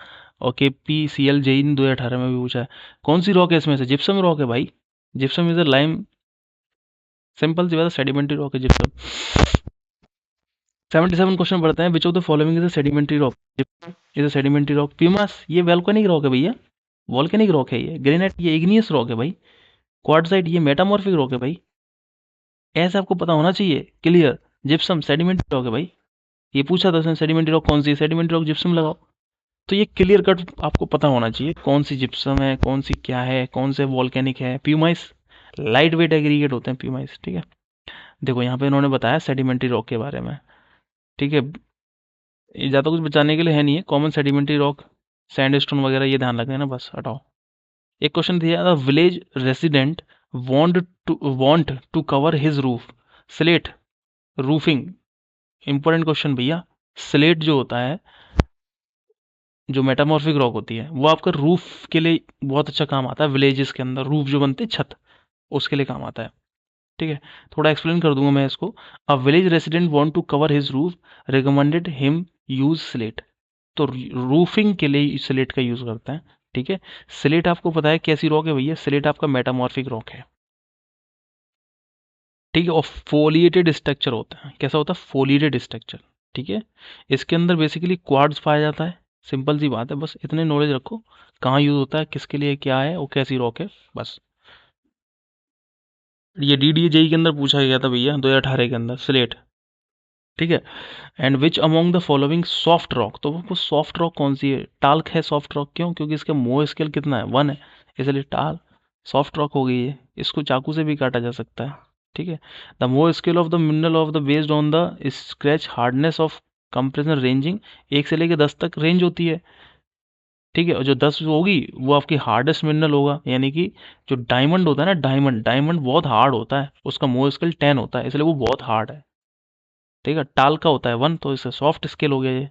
और केपीसीएल जेई ने 2018 में भी पूछा है। कौन सी रॉक है इसमें से? जिप्सम रॉक है भाई। Gypsum is a lime, simple सी बात है, सेडिमेंट्री रॉक है जिप्सम। 77 क्वेश्चन पढ़ते हैं, which of the following is a sedimentary rock. Gypsum is a sedimentary rock. Pumice ये वोल्केनिक रॉक है भैया, वोल्केनिक रॉक है ये। ग्रेनाइट ये इग्नियस रॉक है भाई। क्वार्टजाइट ये मेटामॉर्फिक रॉक है भाई। ऐसे आपको पता होना चाहिए, क्लियर। जिप्सम सेडिमेंट्री रॉक है भाई। ये पूछा था उसने, सेडिमेंट्री रॉक कौन सी है, सेडिमेंट्री रॉक जिप्सम लगाओ। तो ये क्लियर कट आपको पता होना चाहिए कौन सी जिप्सम है, कौन सी क्या है, कौन से वॉल्केनिक है। प्यूमाइस लाइट वेट एग्रीगेट होते हैं प्यूमाइस, ठीक है। देखो यहाँ पे इन्होंने बताया सेडिमेंट्री रॉक के बारे में, ठीक है। ये ज़्यादा कुछ बचाने के लिए है नहीं है, कॉमन सेडिमेंट्री रॉक, सैंडस्टोन वगैरह ये ध्यान रखना है ना, बस हटाओ। एक क्वेश्चन दिया था, village resident want to cover his roof slate roofing. Important question भैया। स्लेट जो होता है, जो मेटामॉर्फिक रॉक होती है, वो आपका रूफ के लिए बहुत अच्छा काम आता है। विलेजेस के अंदर रूफ जो बनते हैं, छत, उसके लिए काम आता है। ठीक है, थोड़ा एक्सप्लेन कर दूंगा मैं इसको। A village resident want to cover his roof, recommended him use slate. तो रूफिंग के लिए स्लेट का यूज करते हैं। ठीक है, स्लेट आपको पता है कैसी रॉक है भैया, स्लेट आपका मेटामॉर्फिक रॉक है। ठीक है, और फोलिएटेड स्ट्रक्चर होता है, कैसा होता है, फोलिएटेड स्ट्रक्चर। ठीक है, इसके अंदर बेसिकली क्वार्ट्ज पाया जाता है। सिंपल सी बात है, बस इतने नॉलेज रखो, कहाँ यूज होता है, किसके लिए क्या है, वो कैसी रॉक है, बस। ये DDA-JEE के अंदर पूछा गया था भैया 2018 के अंदर, स्लेट। ठीक है, and which among the following soft rock, तो वो सॉफ्ट रॉक कौन सी है, टाल्क है सॉफ्ट रॉक, क्यों, क्योंकि इसका मोह स्केल कितना है, 1 है, इसलिए टाल सॉफ्ट रॉक हो गई है, इसको चाकू से भी काटा जा सकता है। ठीक है, द मोह scale of the mineral of the based on the scratch hardness of compression ranging, 1 से लेकर 10 तक रेंज होती है। ठीक है, और जो 10 होगी वो आपकी हार्डेस्ट मिनरल होगा, यानी कि जो डायमंड होता है ना, डायमंड डायमंड बहुत हार्ड होता है, उसका मोह स्केल 10 होता है, इसलिए वो बहुत हार्ड है। ठीक है, टाल का होता है 1, तो इससे सॉफ्ट स्केल हो गया ये।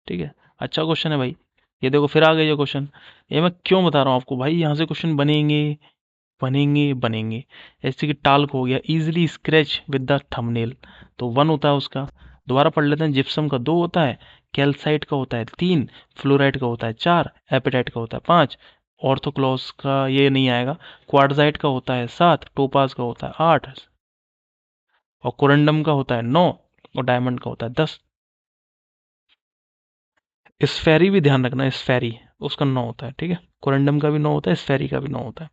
ठीक है, अच्छा क्वेश्चन है भाई। ये देखो फिर आ गया ये क्वेश्चन, ये मैं क्यों बता रहा हूँ आपको भाई, यहाँ से क्वेश्चन बनेंगे बनेंगे बनेंगे। जैसे कि टाल्क हो गया, easily scratch with the thumbnail, तो 1 होता है उसका। दोबारा पढ़ लेते हैं, जिप्सम का 2 होता है, कैल्साइट का होता है 3, फ्लोराइट का होता है 4, एपेटाइट का होता है 5, ऑर्थोक्लॉस का ये नहीं आएगा, क्वार्टजाइट का होता है 7, टोपाज का होता है 8, और कोरंडम का होता है 9, और डायमंड का होता है 10। स्फेरी भी ध्यान रखना, स्फेरी उसका 9 होता है। ठीक है, कोरंडम का भी 9 होता है, स्फेरी का भी 9 होता है।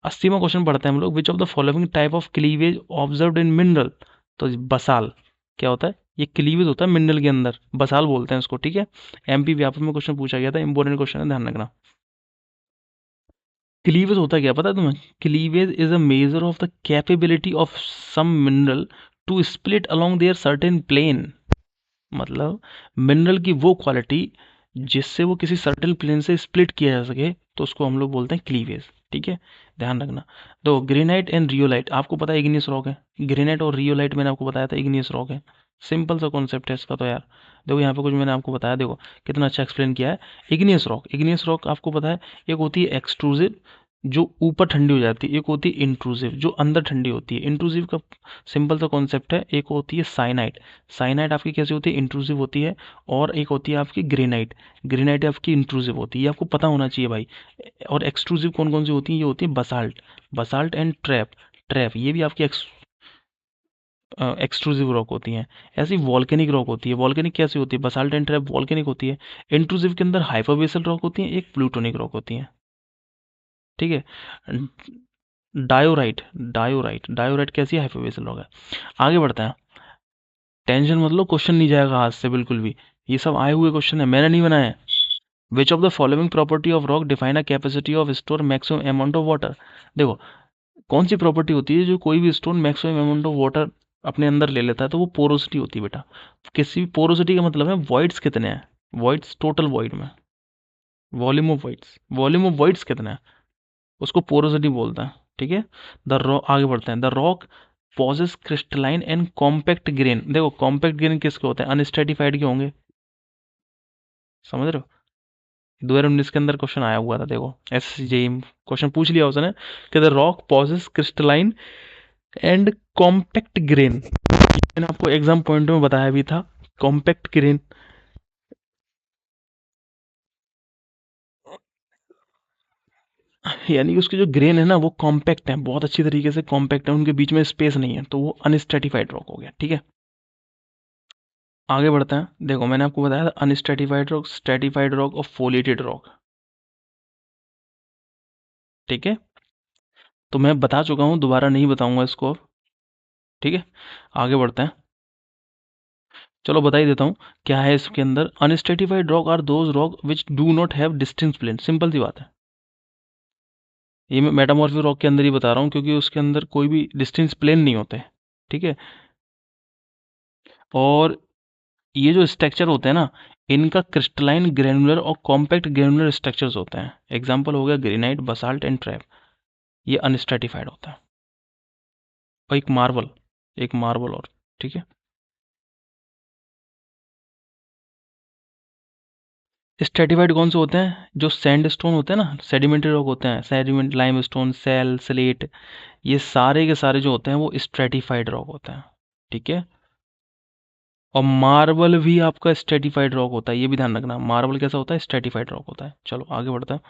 80वां क्वेश्चन पढ़ते हैं हम लोग, विच of the following type of cleavage observed in mineral, तो बसाल क्या होता है, ये क्लीवेज होता है मिनरल के अंदर, बसाल बोलते हैं इसको। ठीक है, एमपी व्यापक में क्वेश्चन पूछा गया था, इंपॉर्टेंट क्वेश्चन है, ध्यान रखना। क्लीवेज होता क्या पता है तुम्हें, cleavage is a measure of the capability of some mineral to split along their certain plane, मतलब मिनरल की वो क्वालिटी जिससे वो किसी सर्टेन प्लेन से स्प्लिट किया जा सके, तो उसको हम लोग बोलते हैं क्लीवेज। ठीक है, ध्यान रखना। तो ग्रेनाइट एंड रियोलाइट आपको पता है इग्नियस रॉक है, ग्रेनाइट और रियोलाइट मैंने आपको बताया था इग्नियस रॉक है। सिंपल सा कॉन्सेप्ट है इसका तो यार। देखो यहाँ पे कुछ मैंने आपको बताया, देखो कितना अच्छा एक्सप्लेन किया है। इग्नियस रॉक आपको पता है, एक होती है एक्सट्रूसिव जो ऊपर ठंडी हो जाती है, एक होती है इंट्रूसिव जो अंदर ठंडी होती है। इंट्रूसिव का सिंपल सा कॉन्सेप्ट है, एक होती है साइनाइट, साइनाइट आपकी कैसी होती है, इंट्रूसिव होती है, और एक होती है आपकी ग्रेनाइट, ग्रेनाइट आपकी इंट्रूसिव होती है, ये आपको पता होना चाहिए भाई। और एक्सट्रूसिव कौन कौन सी होती है, ये होती है basalt, basalt and trap, trap ये भी आपकी एक्सट्रूसिव रॉक होती हैं। ऐसी वॉल्केनिक रॉक होती है, वॉल्केनिक कैसी होती है, बसाल्ट एंड ट्रैप वॉल्केनिक होती है। इंट्रूसिव के अंदर हाइपरबेसल रॉक होती है, एक प्लूटोनिक रॉक होती है। ठीक है, डायोराइट, डायोराइट कैसी है, हाइपरबेसल रॉक है। आगे बढ़ते हैं, टेंशन मतलब क्वेश्चन नहीं जाएगा हाथ से बिल्कुल भी, ये सब आए हुए क्वेश्चन है, मैंने नहीं बनाए हैं। Which of the following property of rock define a capacity of store maximum amount of water, देखो कौन सी प्रॉपर्टी होती है जो कोई भी stone maximum amount of water अपने अंदर ले लेता है, तो वो पोरोसिटी होती है बेटा। किसी भी पोरोसिटी का मतलब है वॉइड्स कितने हैं, वॉइड्स टोटल वॉइड में, वॉल्यूम ऑफ वॉइड्स कितने हैं, उसको पोरोसिटी बोलता है। ठीक है, द रॉक, आगे बढ़ते हैं, the rock possess crystalline and compact grain, देखो कॉम्पैक्ट ग्रेन किसके होते हैं, अनस्ट्रेटिफाइड के होंगे, समझ रहे हो। 2019 के अंदर क्वेश्चन आया हुआ था, देखो SCJE क्वेश्चन पूछ लिया उसने कि the rock possess crystalline and compact grain, मैंने आपको एग्जाम पॉइंट में बताया भी था, कॉम्पैक्ट ग्रेन, यानी कि उसके जो ग्रेन है ना वो कॉम्पैक्ट है, बहुत अच्छी तरीके से कॉम्पैक्ट है, उनके बीच में स्पेस नहीं है, तो वो अनस्ट्रेटिफाइड रॉक हो गया। ठीक है, आगे बढ़ते हैं, देखो मैंने आपको बताया था अनस्ट्रेटिफाइड रॉक, स्ट्रेटिफाइड रॉक और फोलेटेड रॉक। ठीक है, तो मैं बता चुका हूँ, दोबारा नहीं बताऊंगा इसको अब। ठीक है, आगे बढ़ते हैं, चलो बता ही देता हूँ क्या है इसके अंदर। Unstratified rock are those rock which do not have distinct plane, simple सी बात है, ये मैं मेटामॉर्फिक रॉक के अंदर ही बता रहा हूँ, क्योंकि उसके अंदर कोई भी डिस्टिंक्ट प्लेन नहीं होते। ठीक है, और ये जो स्ट्रक्चर होते हैं ना, इनका क्रिस्टलाइन ग्रेनुलर और कॉम्पैक्ट ग्रेनुलर स्ट्रक्चर्स होते हैं। एग्जाम्पल हो गया ग्रेनाइट, बसाल्ट एंड ट्रैप, ये अनस्ट्रेटिफाइड होता है। और एक मार्बल और, ठीक है, स्ट्रेटिफाइड कौन से होते हैं? जो सैंडस्टोन होते हैं ना, सेडिमेंट्री रॉक होते हैं, सेडिमेंट लाइमस्टोन, सेल, स्लेट, ये सारे के सारे जो होते हैं वो स्ट्रेटिफाइड रॉक होते हैं। ठीक है। और मार्बल भी आपका स्ट्रेटिफाइड रॉक होता है, ये भी ध्यान रखना। मार्बल कैसा होता है? स्ट्रेटिफाइड रॉक होता है। चलो आगे बढ़ते हैं।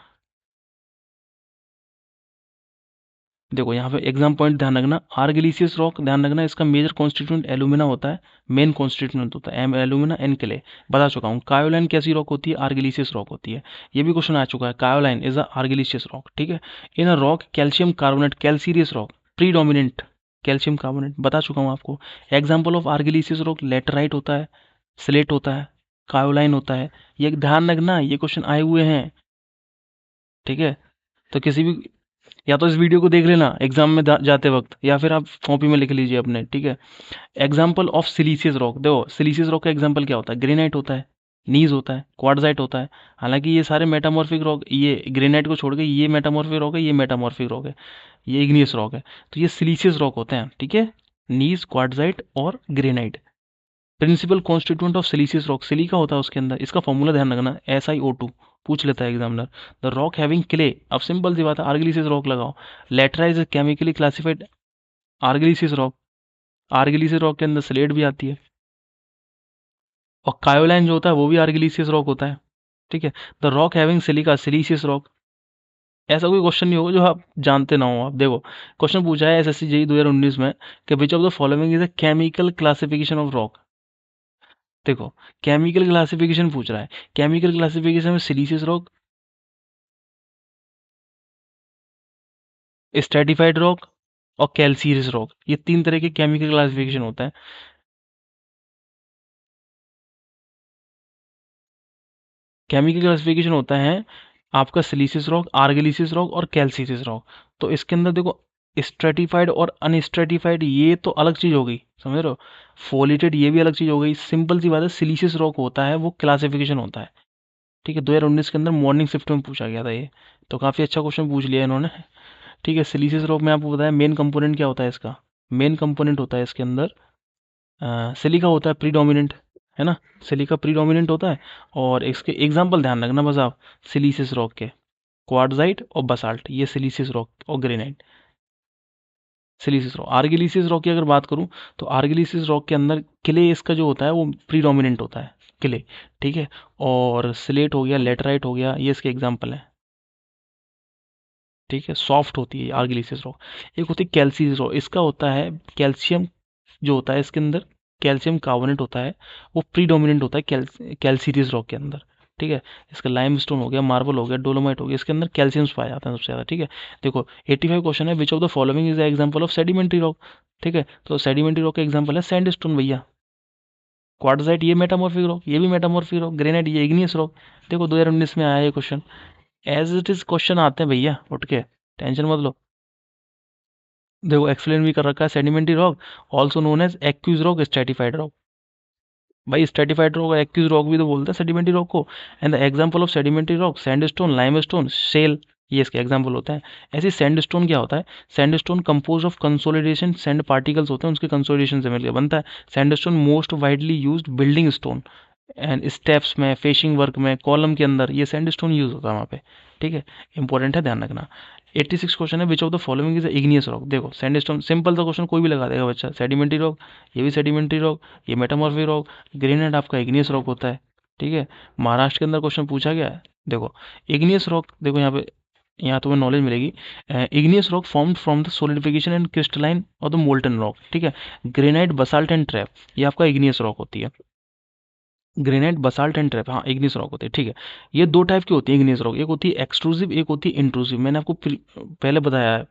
देखो यहाँ पे एग्जाम पॉइंट ध्यान रखना। आर्गिलिसियस रॉक ध्यान रखना, इसका मेजर कॉन्स्टिट्यूएंट एलुमिना होता है, मेन कॉन्स्टिट्यूएंट होता है एम एलुमिना एन क्ले। बता चुका हूँ। कायोलाइन कैसी रॉक होती है? आर्गिलिसियस रॉक होती है। ये भी क्वेश्चन आ चुका है। Kaolin is a argillaceous rock. ठीक है। In a rock calcium carbonate calcareous rock predominant calcium carbonate, बता चुका हूँ आपको। Example of argillaceous rock laterite होता है, स्लेट होता है, कायोलाइन होता है। ये ध्यान रखना, ये क्वेश्चन आए हुए हैं। ठीक है। तो किसी भी, या तो इस वीडियो को देख लेना एग्जाम में जाते वक्त, या फिर आप कॉपी में लिख लीजिए अपने। ठीक है। एग्जाम्पल ऑफ सिलीसियस रॉक, देखो सिलीसियस रॉक का एग्जाम्पल क्या होता है? ग्रेनाइट होता है, नीज होता है, क्वार्ट्जाइट होता है। हालांकि ये सारे मेटामॉर्फिक रॉक, ये ग्रेनाइट को छोड़ के ये मेटामॉर्फिक रॉक है, ये मेटामॉर्फिक रॉक है, ये इग्नियस रॉक है। तो ये सिलीसियस रॉक होते हैं। ठीक है। नीज, क्वार्ट्जाइट और granite. Principal constituent of siliceous rock, silica होता है उसके अंदर। इसका फॉर्मूला ध्यान रखना, SiO2, पूछ लेता है examiner. The rock having clay, अब सिंपल सी बात है, आर्गिलिसिस रॉक लगाओ। लेटराइज केमिकली क्लासिफाइड आर्गिलिसिस रॉक, आर्गिलिसिस रॉक के अंदर स्लेट भी आती है। और कायोलाइन जो होता है वो भी आर्गिलिसिस रॉक होता है। ठीक है। The rock having silica siliceous rock. ऐसा कोई क्वेश्चन नहीं होगा जो आप जानते ना हो। आप देखो, क्वेश्चन पूछा है SSC जेई 2019 में कि विच of the following is a chemical classification of rock. देखो, केमिकल क्लासिफिकेशन पूछ रहा है। केमिकल क्लासिफिकेशन में सिलीसियस रॉक, स्ट्रेटिफाइड रॉक और कैल्सीरियस रॉक, ये तीन तरह के केमिकल क्लासिफिकेशन होता है। केमिकल क्लासिफिकेशन होता है आपका सिलीसियस रॉक, आर्गिलिसिस रॉक और कैल्सीरियस रॉक। तो इसके अंदर देखो, स्ट्रेटिफाइड और अनस्ट्रेटिफाइड ये तो अलग चीज हो गई, समझ रहे हो। फोलिटेड ये भी अलग चीज हो गई। सिंपल सी बात है, सिलीसियस रॉक होता है वो क्लासिफिकेशन होता है। ठीक है। 2019 के अंदर मॉर्निंग शिफ्ट में पूछा गया था ये, तो काफी अच्छा क्वेश्चन पूछ लिया इन्होंने। ठीक है। सिलीसियस रॉक में आपको बताया मेन कंपोनेंट क्या होता है इसका। मेन कंपोनेंट होता है इसके अंदर सिलिका होता है प्रीडोमिनेंट, है ना। सिलिका प्रीडोमिनेंट होता है। और इसके एग्जाम्पल ध्यान रखना बस आप, सिलीसियस रॉक के, क्वार्ट्जाइट और बसाल्ट, ये सिलीसियस रॉक और ग्रेनाइट। सिलीसियस रॉक, आर्गिलिसिस रॉक की अगर बात करूं, तो आर्गिलिसिस रॉक के अंदर क्ले इसका जो होता है वो प्रीडोमिनेंट होता है, क्ले। ठीक है। और स्लेट हो गया, लेटराइट हो गया, ये इसके एग्जाम्पल है। ठीक है। सॉफ्ट होती है आर्गिलिसिस रॉक। एक होती है कैल्सीरियस रॉक, इसका होता है कैल्शियम जो होता है इसके अंदर, कैल्शियम कार्बोनेट होता है, वो प्रीडोमिनेंट होता है कैल्सीरियस रॉक के अंदर। ठीक है। इसका लाइमस्टोन हो गया, मार्बल हो गया, डोलोमाइट हो गया, इसके अंदर कैल्शियम्स पाए जाते हैं सबसे ज़्यादा। ठीक है। देखो 85 क्वेश्चन है, which of the following is example of sedimentary rock. ठीक है। तो सेडिमेंट्री रॉक का एग्जाम्पल है सैंडस्टोन भैया। क्वार्टजाइट ये मेटामॉर्फिक रॉक, ये भी मेटामॉर्फिक रॉक। ग्रेनाइट ये इग्नियस रॉक। देखो 2019 में आया ये question, as it is question आते हैं भैया, उठ के टेंशन मत लो। देखो एक्सप्लेन भी कर रखा है, sedimentary rock also known as aqueous rock, stratified rock. भाई स्ट्रेटिफाइड रॉक, एक्यूज रॉक भी तो बोलते हैं सेडिमेंट्री रॉक को। And the example of sedimentary rock sandstone, limestone, shale, ये इसके एग्जांपल होते हैं। ऐसे सैंडस्टोन क्या होता है? Sandstone compose of consolidation sand particles होते हैं, उसके कंसोलिडेशन से मिलकर बनता है। Sandstone most widely used building stone and steps में, फेशिंग वर्क में, कॉलम के अंदर ये सैंडस्टोन यूज होता है वहाँ पे। ठीक है। इंपॉर्टेंट है, ध्यान रखना। 86 क्वेश्चन है, which of the following is igneous rock. देखो सैंडस्टोन, सिंपल सा क्वेश्चन कोई भी लगा देगा बच्चा। सेडिमेंट्री रॉक, ये भी सेडिमेंट्री रॉक, ये मेटामॉर्फिक रॉक, ग्रेनाइट आपका इग्नियस रॉक होता है। ठीक है। महाराष्ट्र के अंदर क्वेश्चन पूछा गया है। देखो इग्नियस रॉक, देखो यहाँ पे, यहाँ तुम्हें नॉलेज मिलेगी। Igneous rock formed from the solidification and crystalline और द मोल्टन रॉक। ठीक है। ग्रेनाइट, बसाल्ट एंड ट्रैप, ये आपका इग्नियस रॉक होती है। ग्रेनाइट, बसाल्ट एंड ट्रैप, हाँ इग्नियस रॉक होते हैं। ठीक है। ये दो टाइप की होती है इग्नियस रॉक, एक होती है एक्सट्रूसिव, एक होती है इंट्रूसिव। मैंने आपको पहले बताया है,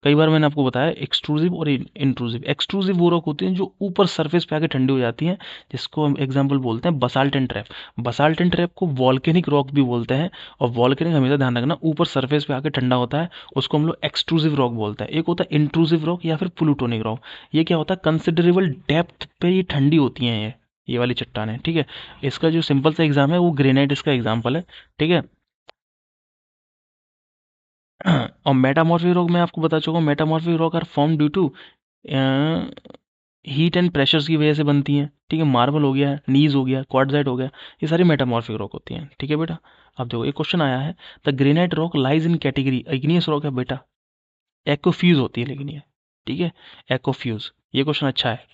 कई बार मैंने आपको बताया, एक्सट्रूसिव और इंट्रूसिव। एक्सट्रूसिव वो रॉक होती हैं जो ऊपर सरफेस पे आके ठंडी हो जाती हैं, जिसको हम एग्जांपल बोलते हैं basalt and trap. Basalt and trap को वॉल्केनिक रॉक भी बोलते हैं। और वॉल्केनिक हमेशा ध्यान रखना ऊपर सरफेस पे आके ठंडा होता है, उसको हम लोग एक्सट्रूसिव रॉक बोलते हैं। एक होता है इंट्रूसिव रॉक या फिर प्लूटोनिक रॉक। ये क्या होता है? कंसिडरेबल डेप्थ पे ये ठंडी होती हैं, ये वाली चट्टान है। ठीक है। इसका जो सिंपल सा एग्जाम है वो ग्रेनाइट इसका एग्जाम्पल है। ठीक है। और मेटामॉर्फिक रॉक मैं आपको बता चुका हूँ, metamorphic rock are form due to heat and pressures की वजह से बनती हैं, ठीक है। मार्बल हो गया, नीज हो गया, क्वार्टजाइट हो गया, ये सारी मेटामॉर्फिक रॉक होती हैं, ठीक है बेटा। अब देखो एक क्वेश्चन आया है, the granite rock lies in category igneous rock है बेटा, एक्वफ्यूज होती है लेकिन ये, ठीक है, एक्वफ्यूज। ये क्वेश्चन अच्छा है।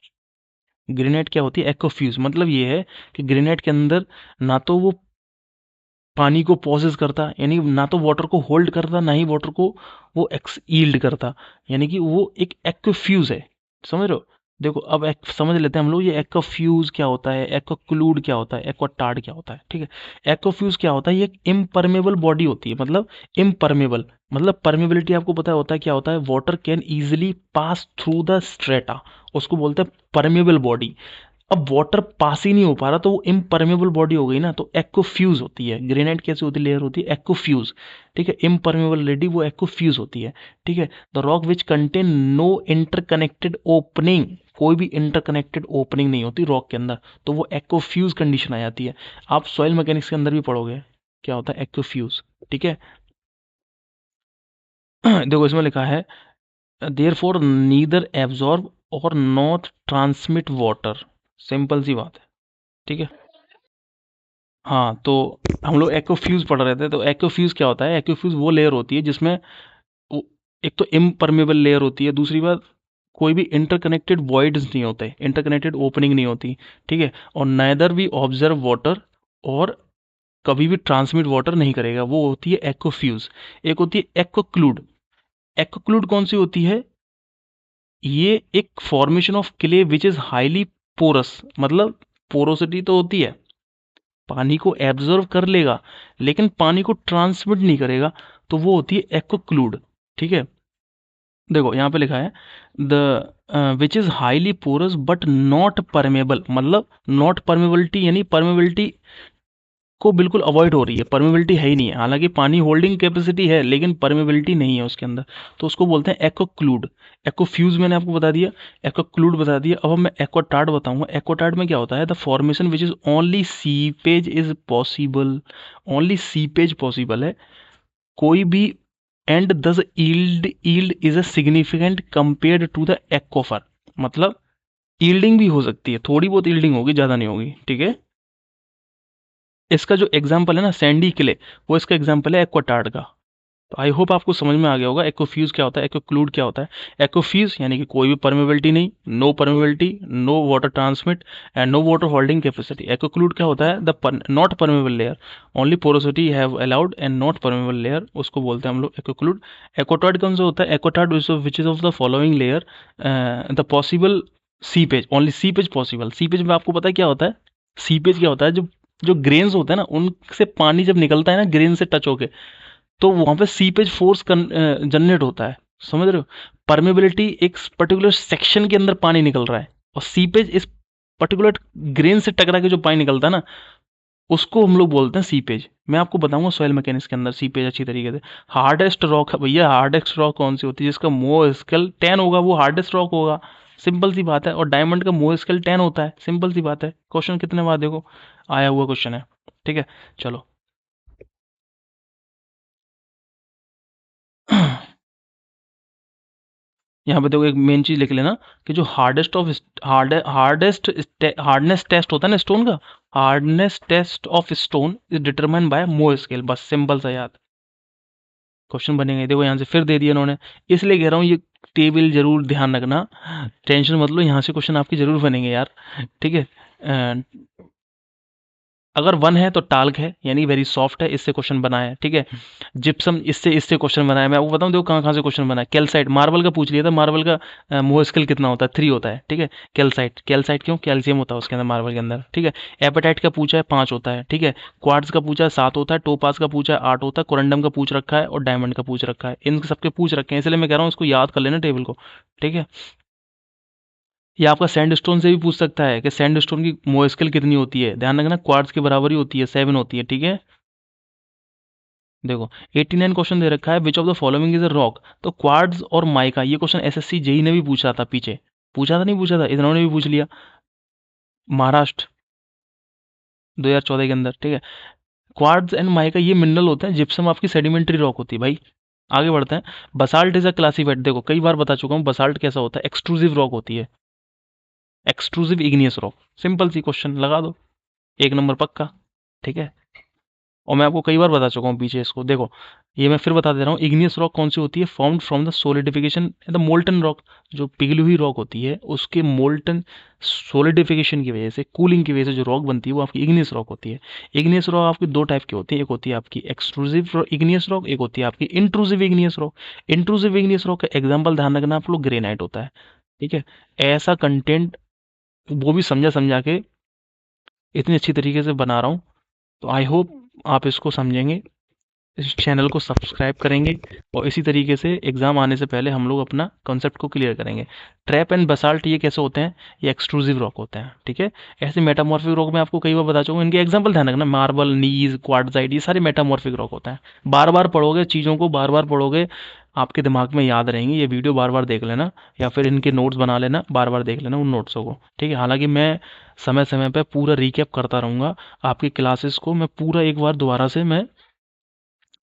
ग्रेनाइट क्या होती है? एक्वफ्यूज, मतलब ये है कि ग्रेनाइट के अंदर ना तो वो पानी को पॉसेस करता, यानी ना तो वाटर को होल्ड करता, ना ही वाटर को वो एक्स यील्ड करता, यानी कि वो एक एक्वफ्यूज है, समझ रहे हो। देखो अब एक समझ लेते हैं हम लोग, ये एक्वफ्यूज क्या होता है, एक्वाक्लूड क्या होता है, एक्वाटार्ड क्या होता है, ठीक है। एक्वफ्यूज क्या होता है? ये एक इम्परमेबल बॉडी होती है, मतलब इम्परमेबल, मतलब परमेबिलिटी आपको पता होता है क्या होता है, water can easily pass through the strata, उसको बोलते हैं परमेबल बॉडी। अब वाटर पास ही नहीं हो पा रहा तो वो इम्परमेबल बॉडी हो गई ना, तो एक्वफ्यूज होती है। ग्रेनाइट कैसे होती है? लेयर होती है एक्वफ्यूज, ठीक है। इम्परमेबल लेडी वो एक्वफ्यूज होती है, ठीक है। The rock which contain no interconnected opening, कोई भी इंटरकनेक्टेड ओपनिंग नहीं होती रॉक के अंदर, तो वो एक्वफ्यूज कंडीशन आ जाती है। आप सॉइल मैकेनिक्स के अंदर भी पढ़ोगे क्या होता है एक्वफ्यूज, ठीक है। देखो इसमें लिखा है देयर फॉर नीदर एब्जॉर्ब और नॉट ट्रांसमिट वाटर, सिंपल सी बात है, ठीक है। हाँ, तो हम लोग एक्वफ्यूज़ पढ़ रहे थे, तो एक्वफ्यूज़ क्या होता है? एक्वफ्यूज़ वो लेयर होती है जिसमें वो एक तो इम्परमेबल लेयर होती है, दूसरी बात कोई भी इंटरकनेक्टेड वॉइड्स नहीं होते, इंटरकनेक्टेड ओपनिंग नहीं होती, ठीक है। और नाइदर भी ऑब्जर्व वाटर और कभी भी ट्रांसमिट वाटर नहीं करेगा, वो होती है एक्वफ्यूज़। एक होती है एक्वक्लूड। एक्वक्लूड कौन सी होती है? ये एक formation of clay which is highly porous, मतलब पोरोसिटी तो होती है, पानी को एब्जॉर्व कर लेगा लेकिन पानी को ट्रांसमिट नहीं करेगा, तो वो होती है एक्वक्लूड, ठीक है। देखो यहाँ पे लिखा है the which is highly porous but not permeable, मतलब नॉट परमेबिलिटी यानी परमेबिलिटी को बिल्कुल अवॉइड हो रही है, परमेबिलिटी है ही नहीं है, हालांकि पानी होल्डिंग कैपेसिटी है लेकिन परमेबिलिटी नहीं है उसके अंदर, तो उसको बोलते हैं एक्वक्लूड। एक्वफ्यूज मैंने आपको बता दिया, एक्वक्लूड बता दिया। अब मैं एक्वाटार्ड बताऊंगा। एक्वाटार्ड में क्या होता है? The formation which is only seepage is possible, only seepage possible है, कोई भी and this yield is a significant compared to the aquifer, मतलब ईल्डिंग भी हो सकती है, थोड़ी बहुत ईल्डिंग होगी, ज़्यादा नहीं होगी, ठीक है। इसका जो एग्जाम्पल है ना सैंडी क्ले, वो इसका एग्जाम्पल है एक्वाटार्ड का। तो आई होप आपको समझ में आ गया होगा एक्वफ्यूज क्या होता है, एक्वक्लूड क्या होता है। एक्वफ्यूज यानी कि कोई भी परमेबिलिटी नहीं, no permeability, no water transmit and no water holding capacity. Aquiclude क्या होता है? The not permeable layer, only porosity have allowed and not permeable layer, उसको बोलते हैं हम लोग एक्वक्लूड। एक्वाटार्ड कौन सा होता है? Aquitard which is of the following layer the possible seepage, only seepage possible. Seepage में आपको पता है क्या होता है? सीपेज क्या होता है? जो जो ग्रेन्स होते हैं ना, उनसे पानी जब निकलता है ना ग्रेन से टच होके, तो वहाँ पे सीपेज फोर्स जनरेट होता है, समझ रहे हो। परमेबिलिटी एक पर्टिकुलर सेक्शन के अंदर पानी निकल रहा है, और सीपेज इस पर्टिकुलर ग्रेन से टकरा के जो पानी निकलता है ना, उसको हम लोग बोलते हैं सीपेज। मैं आपको बताऊंगा सॉइल मैकेनिक्स के अंदर सीपेज अच्छी तरीके से। हार्डेस्ट रॉक है भैया, हार्डेस्ट रॉक कौन सी होती है? जिसका मोह स्केल 10 होगा वो हार्डेस्ट रॉक होगा, सिंपल सी बात है। और डायमंड का मोह स्केल 10 होता है, सिंपल सी बात है। क्वेश्चन कितने बार देखो आया हुआ क्वेश्चन है, ठीक है। चलो यहाँ पे देखो एक मेन चीज लिख लेना कि जो हार्डनेस टेस्ट होता है ना स्टोन का, hardness test of stone is determined by Mohs scale, बस सिंपल सा याद क्वेश्चन बनेंगे। देखो यहाँ से फिर दे दिया इन्होंने, इसलिए कह रहा हूँ ये टेबल जरूर ध्यान रखना, टेंशन मत लो, यहाँ से क्वेश्चन आपके जरूर बनेंगे यार, ठीक है। अगर वन है तो टाल्क है, यानी वेरी सॉफ्ट है, इससे क्वेश्चन बना है, ठीक है। जिप्सम, इससे इससे क्वेश्चन बना है। मैं आपको बताऊं देखो कहाँ कहाँ से क्वेश्चन बना है। कैल्साइट, मार्बल का पूछ लिया था, मार्बल का मोह स्केल कितना होता है? 3 होता है, ठीक है। कैल्साइट, कैल्साइट क्यों? कैल्शियम होता है उसके अंदर, मार्बल के अंदर, ठीक है। एपेटाइट का पूछा है 5 होता है, ठीक है। क्वार्ट्ज का पूछा है 7 होता है, टोपाज का पूछा है 8 होता है, कोरंडम का पूछ रखा है और डायमंड का पूछ रखा है। इन सबके पूछ रखे हैं, इसलिए मैं कह रहा हूँ इसको याद कर लेना टेबल को, ठीक है। ये आपका सैंडस्टोन से भी पूछ सकता है कि सैंडस्टोन की मोह स्केल कितनी होती है, ध्यान रखना क्वार्ट्ज के बराबर ही होती है, 7 होती है, ठीक है। देखो 89 क्वेश्चन दे रखा है, which of the following is a rock, तो क्वार्ट्ज और माइका, ये क्वेश्चन एसएससी जेई ने भी पूछा था पीछे, पूछा था नहीं पूछा था, इन्होंने भी पूछ लिया, महाराष्ट्र 2014 के अंदर, ठीक है। क्वार्ट्ज एंड माइका ये मिनरल होते हैं, जिप्सम आपकी सेडिमेंट्री रॉक होती है भाई। आगे बढ़ते हैं। बसाल्ट इज अ क्लासिफाइड, देखो कई बार बता चुका हूँ बसाल्ट कैसा होता है, एक्सट्रूसिव रॉक होती है, एक्सट्रूसिव इग्नियस रॉक, सिंपल सी क्वेश्चन लगा दो, 1 नंबर पक्का। ठीक है, और मैं आपको कई बार बता चुका हूँ पीछे इसको, देखो ये मैं फिर बता दे रहा हूँ। इग्नियस रॉक कौन सी होती है? Formed from the solidification the molten rock. जो पिघली हुई रॉक होती है उसके मोल्टन सोलिडिफिकेशन की वजह से, कूलिंग की वजह से जो रॉक बनती है वो आपकी इग्नियस रॉक होती है। इग्नियस रॉक आपकी दो टाइप की होती है, एक होती है आपकी एक्सट्रूसिव इग्नियस रॉक, एक होती है आपकी intrusive igneous rock. Intrusive igneous rock का एग्जाम्पल ध्यान रखना आप लोग, ग्रेनाइट होता है। ठीक है, ऐसा कंटेंट, वो भी समझा समझा के इतनी अच्छी तरीके से बना रहा हूँ, तो आई होप आप इसको समझेंगे, इस चैनल को सब्सक्राइब करेंगे, और इसी तरीके से एग्जाम आने से पहले हम लोग अपना कॉन्सेप्ट को क्लियर करेंगे। ट्रैप एंड बसाल्ट ये कैसे होते हैं? ये एक्सक्लूसिव रॉक होते हैं। ठीक है, ऐसे मेटामॉर्फिक रॉक मैं आपको कई बार बता चुका हूँ, इनके एग्जांपल ध्यान रखना, मार्बल, नीज, क्वार्टजाइट, ये सारे मेटामॉर्फिक रॉक होते हैं। बार बार पढ़ोगे चीज़ों को, बार बार पढ़ोगे, आपके दिमाग में याद रहेंगी। ये वीडियो बार बार देख लेना, या फिर इनके नोट्स बना लेना, बार बार देख लेना उन नोट्सों को। ठीक है, हालांकि मैं समय समय पर पूरा रिकैप करता रहूँगा आपकी क्लासेस को, मैं पूरा एक बार दोबारा से मैं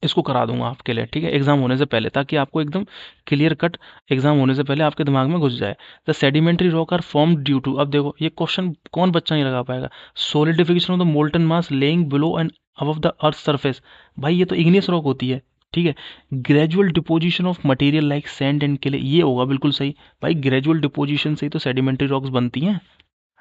इसको करा दूंगा आपके लिए। ठीक है, एग्जाम होने से पहले, ताकि आपको एकदम क्लियर कट एग्जाम होने से पहले आपके दिमाग में घुस जाए। The sedimentary rock are form due to, अब देखो ये क्वेश्चन कौन बच्चा नहीं लगा पाएगा, solidification of the molten mass lying below and above the earth surface. भाई ये तो इग्नियस रॉक होती है। ठीक है, gradual deposition of material like sand and clay, ये होगा बिल्कुल सही। भाई ग्रेजुअल डिपोजिशन से ही तो सेडिमेंट्री रॉक्स बनती हैं।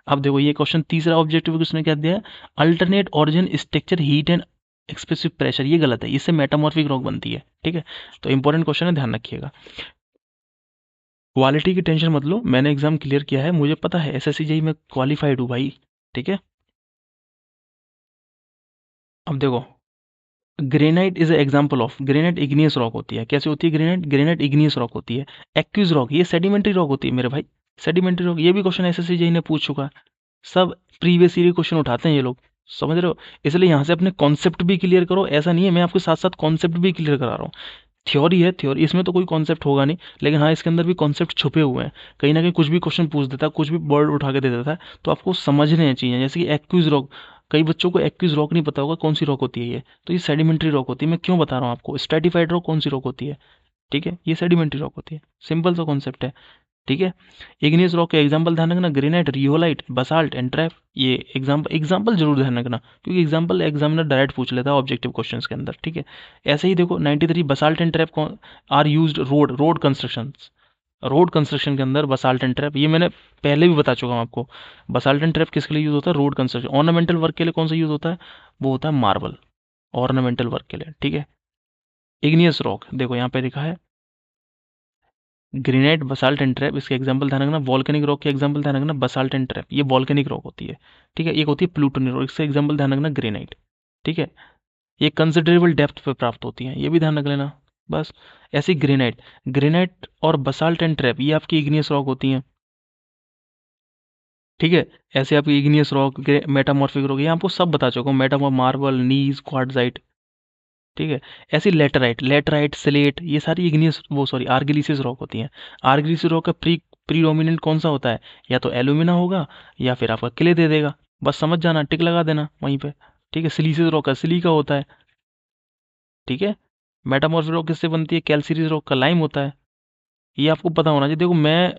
अब देखो ये क्वेश्चन तीसरा ऑब्जेक्टिव क्वेश्चन क्या दिया है? Alternate origin structure heat and expressive pressure, ये गलत है, इससे मेटामॉर्फिक रॉक बनती है। ठीक है, तो इंपॉर्टेंट क्वेश्चन है, ध्यान रखिएगा। क्वालिटी की टेंशन मत लो, मैंने एग्जाम क्लियर किया है, मुझे पता है एसएससी जेईई में क्वालिफाइड हूँ भाई। ठीक है, अब देखो granite is example of, granite igneous rock होती है। कैसे होती है ग्रेनाइट? ग्रेनाइट इग्नियस रॉक होती है। एक्यूज रॉक ये सेडिमेंट्री रॉक होती है मेरे भाई, सेडिमेंट्री रॉक, ये भी क्वेश्चन एसएससी जेईई ने पूछ चुका है। सब प्रीवियस ईयर क्वेश्चन उठाते हैं ये लोग, समझ रहे हो? इसलिए यहाँ से अपने कॉन्सेप्ट भी क्लियर करो, ऐसा नहीं है, मैं आपके साथ साथ कॉन्सेप्ट भी क्लियर करा रहा हूँ। थ्योरी है, थ्योरी इसमें तो कोई कॉन्सेप्ट होगा नहीं, लेकिन हाँ इसके अंदर भी कॉन्सेप्ट छुपे हुए हैं। कहीं ना कहीं कुछ भी क्वेश्चन पूछ देता है, कुछ भी वर्ड उठा के दे देता है, तो आपको समझने हैं चीज़ें। जैसे कि एक्यूज रॉक, कई बच्चों को एक्यूज रॉक नहीं पता होगा कौन सी रॉक होती है ये, तो ये सेडिमेंट्री रॉक होती है। मैं क्यों बता रहा हूँ आपको, स्ट्रेटिफाइड रॉक कौन सी रॉक होती है? ठीक है, ये सेडिमेंट्री रॉक होती है, सिंपल सा कॉन्सेप्ट है। ठीक है, इग्नियस रॉक के एग्जांपल ध्यान रखना, ग्रेनाइट, रियोलाइट, बसाल्ट एंड ट्रैप। ये एग्जांपल एग्जांपल जरूर ध्यान रखना, क्योंकि एग्जांपल एग्जामिनर डायरेक्ट पूछ लेता है ऑब्जेक्टिव क्वेश्चंस के अंदर। ठीक है, ऐसे ही देखो 93 basalt and trap are used road construction, road construction के अंदर बसाल्ट एंड ट्रैप, ये मैंने पहले भी बता चुका हूँ आपको। बसाल्ट एंड ट्रैप किसके लिए यूज होता है? Road construction. ऑर्नामेंटल वर्क के लिए कौन सा यूज होता है? वो होता है मार्बल, ऑर्नामेंटल वर्क के लिए। ठीक है, इग्नियस रॉक देखो यहाँ पे लिखा है ग्रेनाइट, बसाल्ट एंड ट्रैप, इसके एग्जांपल ध्यान रखना। वॉल्केनिक रॉक के एग्जांपल ध्यान रखना, बसाल्ट एंड ट्रैप, ये वॉल्केनिक रॉक होती है। ठीक है, एक होती है प्लूटोनिक रॉक, इससे एग्जांपल ध्यान रखना ग्रेनाइट। ठीक है, ये कंसिडरेबल डेप्थ पे प्राप्त होती हैं, ये भी ध्यान रख लेना। बस ऐसी ग्रेनाइट, ग्रेनाइट और बसाल्ट एंड ट्रैप ये आपकी इग्नियस रॉक होती हैं। ठीक है, ऐसे आपकी इग्नियस रॉक, मेटामॉर्फिक रॉक, ये आपको सब बता चुका हूँ, मेटामॉर्फ, मार्बल, नीज, क्वार्टजाइट। ठीक है, ऐसी लेटराइट, लेटराइट, स्लेट, ये सारी इग्नियस, वो सॉरी आर्गिलिसिस रॉक होती हैं। आर्गिलिसिस रॉक का प्रीडोमिनेंट कौन सा होता है? या तो एल्यूमिना होगा, या फिर आपका क्ले दे देगा। बस समझ जाना, टिक लगा देना वहीं पे। ठीक है, सिलीसिस रॉक का सिलिका होता है। ठीक है, मेटामॉर्फिक रॉक किससे बनती है? कैल्सीरिस रॉक का लाइम होता है। ये आपको पता होना चाहिए। देखो मैं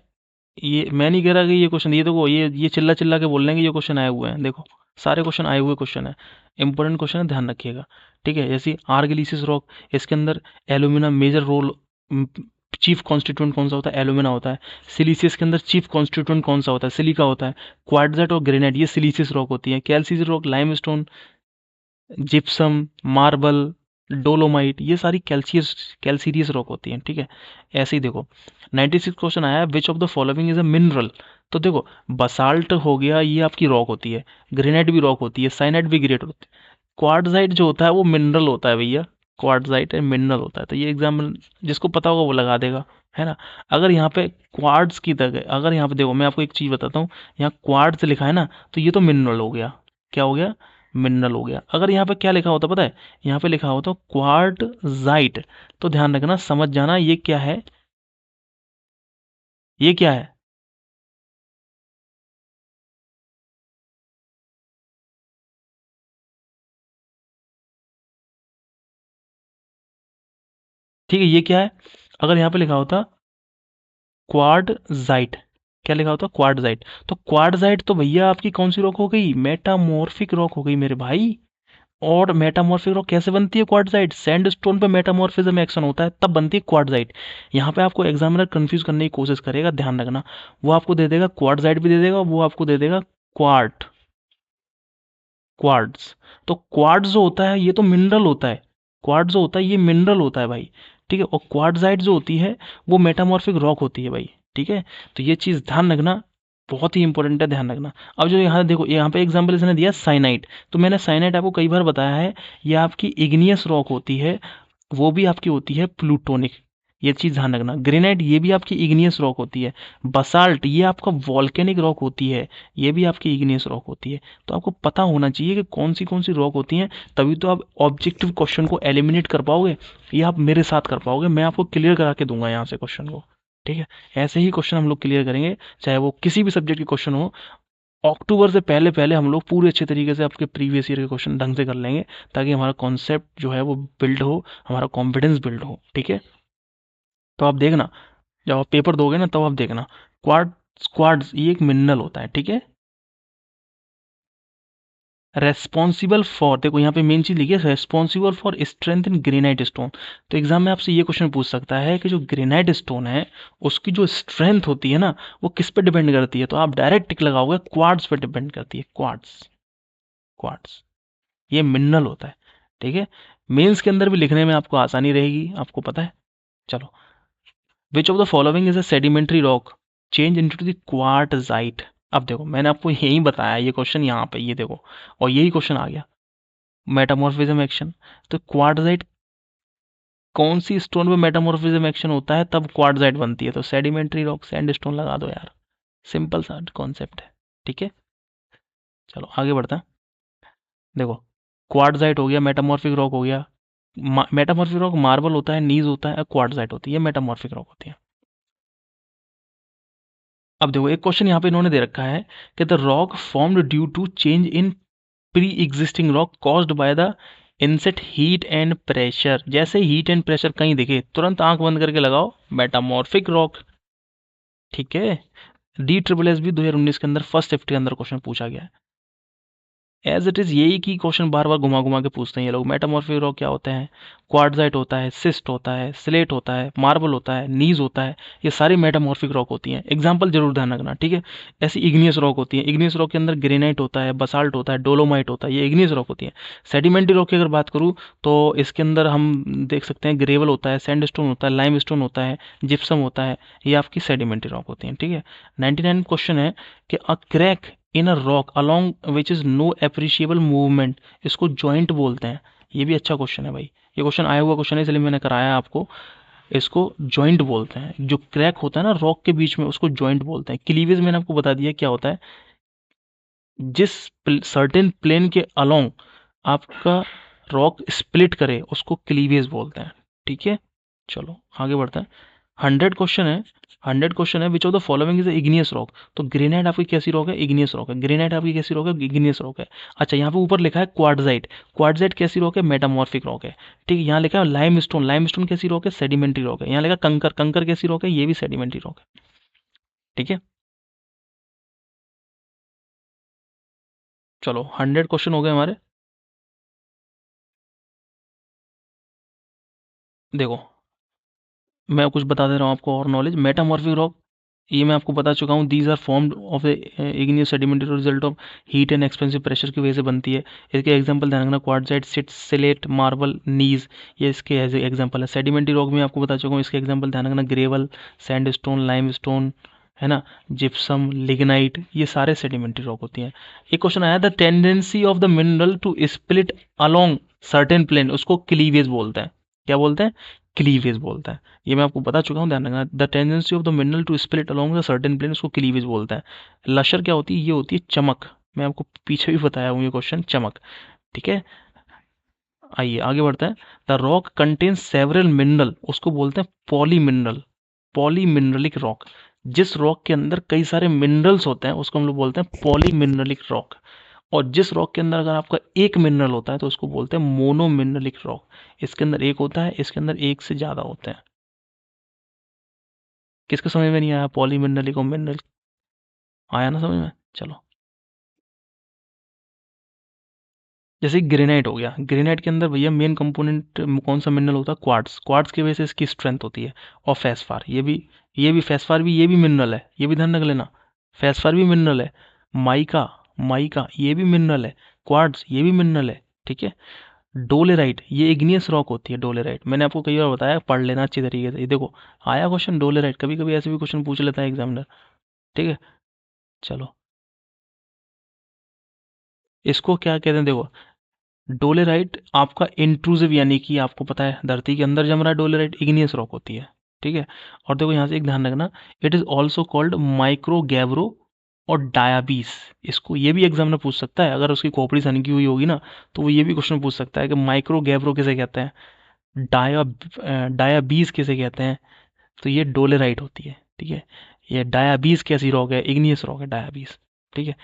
नहीं कह रहा कि ये क्वेश्चन, ये देखो ये चिल्ला चिल्ला के बोल रहे हैं कि ये क्वेश्चन आए हुए हैं, देखो सारे क्वेश्चन आए हुए क्वेश्चन है, इंपॉर्टेंट क्वेश्चन है, ध्यान रखिएगा। ठीक है, जैसे आर्गिलिसिस रॉक, इसके अंदर alumina major role, chief constituent कौन सा होता है? एल्यूमिना होता है। सिलिसियस के अंदर चीफ कॉन्स्टिट्यूएंट कौन सा होता है? सिलिका होता है। क्वार्टजाइट और ग्रेनाइट ये सिलिसियस रॉक होती है। Calcareous rock limestone, gypsum, marble, dolomite, ये सारी कैल्सीरियस रॉक होती हैं। ठीक है, ऐसे ही देखो 96 क्वेश्चन आया है, which of the following is a mineral. तो देखो बसाल्ट हो गया, ये आपकी रॉक होती है। ग्रेनाइट भी रॉक होती है, साइनाइट भी ग्रेट होती है। क्वार्टजाइट जो होता है वो मिनरल होता है भैया, क्वार्टजाइट मिनरल होता है। तो ये एग्जाम्पल जिसको पता होगा वो लगा देगा, है ना? अगर यहाँ पे क्वार्ट्ज की जगह, अगर यहाँ पे देखो मैं आपको एक चीज बताता हूँ, यहाँ क्वार्ट्ज लिखा है ना, तो ये तो मिनरल हो गया। क्या हो गया? मिनरल हो गया। अगर यहाँ पे क्या लिखा होता पता है? यहाँ पे लिखा होता क्वार्टजाइट, तो ध्यान रखना, समझ जाना ये क्या है, ये क्या है। ठीक है, ये क्या है? अगर यहाँ पे लिखा होता क्वार्टजाइट, क्या लिखा होता है? क्वार्टजाइट। तो क्वार्टजाइट तो भैया आपकी कौन सी रॉक हो गई? मेटामॉर्फिक रॉक हो गई मेरे भाई। और मेटामॉर्फिक रॉक कैसे बनती है? क्वार्टजाइट। सैंडस्टोन पे मेटामॉर्फिज्म एक्शन होता है तब बनती है क्वार्टजाइट। यहाँ पे आपको एग्जामिनर कंफ्यूज करने की कोशिश करेगा, ध्यान रखना। वो आपको दे देगा क्वार्टजाइट भी दे देगा, वो आपको दे देगा क्वार्ट्ज। तो क्वार्ट्ज जो होता है ये तो मिनरल होता है। क्वार्ट्ज जो होता है ये मिनरल होता है भाई। ठीक है। और क्वार्टजाइट जो होती है वो मेटामॉर्फिक रॉक होती है भाई। ठीक है। तो ये चीज़ ध्यान रखना, बहुत ही इंपॉर्टेंट है, ध्यान रखना। अब जो यहाँ देखो, यहाँ पे एग्जाम्पल इसने दिया साइनाइट। तो मैंने साइनाइट आपको कई बार बताया है, ये आपकी इग्नियस रॉक होती है, वो भी आपकी होती है प्लूटोनिक। ये चीज़ ध्यान रखना। ग्रेनाइट ये भी आपकी इग्नियस रॉक होती है। बसाल्ट ये आपका वॉल्केनिक रॉक होती है, ये भी आपकी इग्नियस रॉक होती है। तो आपको पता होना चाहिए कि कौन सी रॉक होती हैं, तभी तो आप ऑब्जेक्टिव क्वेश्चन को एलिमिनेट कर पाओगे। ये आप मेरे साथ कर पाओगे, मैं आपको क्लियर करा के दूंगा यहाँ से क्वेश्चन को। ठीक है। ऐसे ही क्वेश्चन हम लोग क्लियर करेंगे, चाहे वो किसी भी सब्जेक्ट के क्वेश्चन हो। अक्टूबर से पहले पहले हम लोग पूरे अच्छे तरीके से आपके प्रीवियस ईयर के क्वेश्चन ढंग से कर लेंगे, ताकि हमारा कॉन्सेप्ट जो है वो बिल्ड हो, हमारा कॉन्फिडेंस बिल्ड हो। ठीक है। तो आप देखना, जब आप पेपर दोगे ना तब आप देखना, क्वार्ट्ज ये एक मिनरल होता है। ठीक है। रेस्पॉन्सिबल फॉर, देखो यहाँ पे मेन चीज लिखी है, responsible for strength in granite stone. तो एग्जाम में आपसे ये क्वेश्चन पूछ सकता है कि जो ग्रेनाइट स्टोन है उसकी जो स्ट्रेंथ होती है ना, वो किस पे डिपेंड करती है? तो आप डायरेक्ट टिक लगाओगे, क्वार्ट्ज पे डिपेंड करती है। क्वार्ट्ज ये मिनरल होता है। ठीक है। मेंस के अंदर भी लिखने में आपको आसानी रहेगी, आपको पता है। चलो, विच of the following is a sedimentary rock change into the quartzite? अब देखो, मैंने आपको यही बताया, ये क्वेश्चन यहाँ पे, ये देखो, और यही क्वेश्चन आ गया, मेटामॉर्फिज्म एक्शन। तो क्वार्टजाइट कौन सी स्टोन पे मेटामॉर्फिज्म एक्शन होता है तब क्वार्टजाइट बनती है? तो सेडिमेंट्री रॉक, सैंडस्टोन लगा दो यार, सिंपल सा कॉन्सेप्ट है। ठीक है। चलो आगे बढ़ते हैं। देखो, क्वार्टजाइट हो गया, मेटामॉर्फिक रॉक हो गया। मेटामॉर्फिक रॉक मार्बल होता है, नीज होता है, क्वार्टजाइट होती है, मेटामॉर्फिक रॉक होती है। अब देखो, एक क्वेश्चन यहाँ पे इन्होंने दे रखा है कि the rock formed due to change in pre existing rock caused by the inset heat and pressure. जैसे हीट एंड प्रेशर कहीं दिखे, तुरंत आंख बंद करके लगाओ, मेटामॉर्फिक रॉक। ठीक है। डी ट्रिपल एस भी 2019 के अंदर फर्स्ट शिफ्ट के अंदर क्वेश्चन पूछा गया है। एज इट इज यही की क्वेश्चन बार बार घुमा घुमा के पूछते हैं ये लोग। मेटामॉर्फिक रॉक क्या होता है? क्वार्टजाइट होता है, सिस्ट होता है, स्लेट होता है, मार्बल होता है, नीज होता है। ये सारी मेटामॉर्फिक रॉक होती हैं। एग्जाम्पल जरूर ध्यान रखना। ठीक है। ऐसी इग्नियस रॉक होती है, इग्नियस रॉक के अंदर ग्रेनाइट होता है, बसाल्ट होता है, डोलोमाइट होता है, ये इग्नियस रॉक होती है। सेडिमेंट्री रॉक की अगर बात करूँ तो इसके अंदर हम देख सकते हैं ग्रेवल होता है, सैंडस्टोन होता है, लाइम स्टोन होता है, जिप्सम होता है, ये आपकी सेडिमेंट्री रॉक होती है। ठीक है। 99 क्वेश्चन है कि a crack in a rock along which is no appreciable movement, इसको जॉइंट बोलते हैं। ये भी अच्छा क्वेश्चन है भाई, ये क्वेश्चन आया हुआ क्वेश्चन है, इसलिए मैंने कराया आपको। इसको जॉइंट बोलते हैं, जो क्रैक होता है ना रॉक के बीच में, उसको जॉइंट बोलते हैं। क्लीवेज मैंने आपको बता दिया क्या होता है, जिस सर्टेन प्लेन के अलोंग आपका रॉक स्प्लिट करे उसको क्लीवेज बोलते हैं। ठीक है। चलो आगे बढ़ते हैं। 100 क्वेश्चन है, 100 क्वेश्चन है, which of the following is igneous rock? तो ग्रेनाइट आपकी कैसी रॉक है? इग्नियस रॉक है। ग्रेनाइट आपकी कैसी रॉक है? इग्नियस रॉक है। अच्छा, यहाँ पे ऊपर लिखा है क्वार्टजाइट, क्वार्टजाइट कैसी रॉक है? मेटामॉर्फिक रॉक है। ठीक है। यहाँ लिखा है लाइमस्टोन, लाइमस्टोन कैसी रॉक है? सेडिमेंट्री रॉक है। यहाँ लिखा कंकर, कंकर कैसी रॉक है? ये भी सेडिमेंट्री रॉक है। ठीक है। चलो 100 क्वेश्चन हो गए हमारे। देखो, मैं कुछ बता दे रहा हूँ आपको और नॉलेज। मेटामॉर्फिक रॉक ये मैं आपको बता चुका हूँ, these are formed of igneous sedimentary result of heat and expensive pressure की वजह से बनती है। इसके एग्जांपल ध्यान रखना, क्वार्टजाइट, सिलेट, मार्बल, नीज, ये इसके एग्जांपल है। सेडिमेंटरी रॉक में आपको बता चुका हूँ, इसके एग्जांपल ध्यान रखना, ग्रेवल, सैंडस्टोन, लाइमस्टोन, है ना, जिप्सम, लिग्नाइट, ये सारे सेडिमेंट्री रॉक होती हैं। एक क्वेश्चन आया, the tendency of the mineral to split along certain plane, उसको क्लीवेज बोलते हैं। क्या बोलते हैं? क्लीवेज बोलते हैं। ये मैं आपको बता चुका हूँ, ध्यान रखना। The tendency of the mineral to split along the certain plane, उसको क्लीवेज बोलते हैं। लशर क्या होती है? ये होती है चमक। मैं आपको पीछे भी बताया हूँ ये क्वेश्चन, चमक। ठीक है। आइए आगे बढ़ते हैं। The rock contains several mineral, उसको बोलते हैं पॉली मिनरल, पॉली मिनरलिक रॉक। जिस रॉक के अंदर कई सारे मिनरल्स होते हैं उसको हम लोग बोलते हैं पॉली मिनरलिक रॉक। और जिस रॉक के अंदर अगर आपका एक मिनरल होता है तो उसको बोलते हैं मोनो मिनरलिक रॉक। इसके अंदर एक होता है, इसके अंदर एक से ज्यादा होते हैं। किसके समझ में नहीं आया पॉली मिनरलिक और मिनरल? आया ना समझ में? चलो, जैसे ग्रेनाइट हो गया, ग्रेनाइट के अंदर भैया मेन कंपोनेंट कौन सा मिनरल होता है? क्वार्ट्स। क्वार्ट्स की वजह से इसकी स्ट्रेंथ होती है। और फेस्फार, ये भी फेस्फार भी, ये भी मिनरल है, ये भी ध्यान रख लेना। फेस्फार भी मिनरल है। माइका, माइका ये भी मिनरल है। क्वार्ट्स ये भी मिनरल है। ठीक है। डोलेराइट ये इग्नियस रॉक होती है। डोलेराइट मैंने आपको कई बार बताया, पढ़ लेना अच्छी तरीके से। ये देखो आया क्वेश्चन डोलेराइट, कभी कभी ऐसे भी क्वेश्चन पूछ लेता है एग्जामिनर। ठीक है। चलो, इसको क्या कहते हैं देखो, डोलेराइट आपका इंट्रूसिव, यानी कि आपको पता है धरती के अंदर जम रहा है। डोलेराइट इग्नियस रॉक होती है। ठीक है। और देखो यहाँ से एक ध्यान रखना, it is also called micro gabbro और डायाबीस। इसको ये भी एग्जाम में पूछ सकता है, अगर उसकी खोपड़ी सनकी हुई होगी ना, तो वो ये भी क्वेश्चन पूछ सकता है कि माइक्रो गैब्रो किसे कहते हैं, डायाबीस किसे कहते हैं। तो ये डोलेराइट होती है। ठीक है। ये डायाबीस कैसी रॉक है? इग्नियस रॉक है डायाबीस। ठीक है।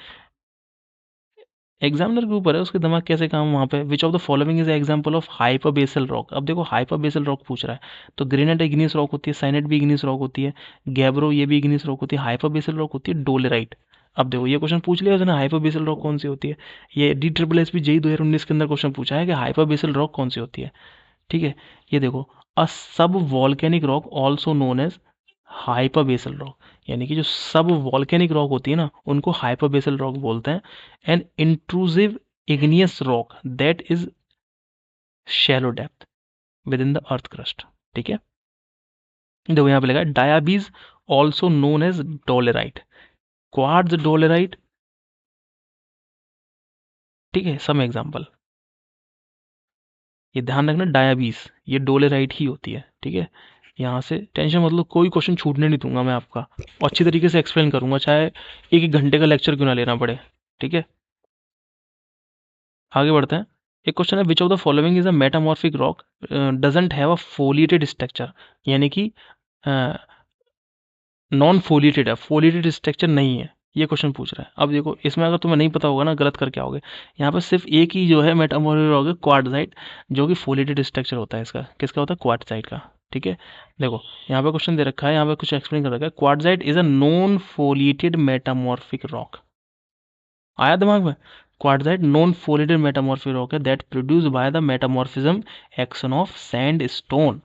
एग्जामिनर के ऊपर है उसके दिमाग कैसे काम वहाँ पे। Which of the following is example of hyper basal rock. अब देखो हाइपर बेसल रॉक पूछ रहा है, तो ग्रेनाइट इग्नियस रॉक होती है, साइनाइट भी इग्नियस रॉक होती है, गैब्रो ये भी इग्नियस रॉक होती है, हाइपर बेसल रॉक होती है डोलेराइट। अब देखो ये क्वेश्चन पूछ लिया उसने, हाइपर बेसल रॉक कौन सी होती है। ये DSSS जेई 2019 के अंदर क्वेश्चन पूछा है कि हाइपर बेसल रॉक कौन सी होती है। ठीक है। ये देखो, अ सब volcanic rock also known as hypabyssal rock, यानी कि जो सब वॉल्केनिक रॉक होती है ना, उनको हाइपरबेसल रॉक बोलते हैं। An intrusive igneous rock that is shallow depth within the earth crust. ठीक है। देखो यहाँ पे लगा diabase also known as dolerite, quartz dolerite. ठीक है। सम एग्जाम्पल, ये ध्यान रखना, डायाबीज ये डोलेराइट ही होती है। ठीक है। यहाँ से टेंशन मतलब कोई क्वेश्चन छूटने नहीं दूंगा मैं आपका, और अच्छी तरीके से एक्सप्लेन करूंगा, चाहे एक एक घंटे का लेक्चर क्यों ना लेना पड़े। ठीक है। आगे बढ़ते हैं। एक क्वेश्चन है, which of the following is a metamorphic rock doesn't have a foliated structure, यानी कि नॉन फोलिएटेड है, फोलिएटेड स्ट्रक्चर नहीं है, ये क्वेश्चन पूछ रहा है। अब देखो इसमें अगर तुम्हें नहीं पता होगा ना, गलत करके आओगे। यहाँ पे सिर्फ एक ही जो है मेटामॉर्फिक रॉक है, क्वार्टजाइट, जो कि फोलिएटेड स्ट्रक्चर होता है इसका। किसका होता है? क्वार्टजाइट का। ठीक है। देखो यहाँ पे क्वेश्चन दे रखा है, यहाँ पे कुछ एक्सप्लेन कर रखा है, quartzite is a non foliated metamorphic rock. आया दिमाग में? Quartzite non foliated metamorphic rock है that produce by the metamorphism action of sandstone.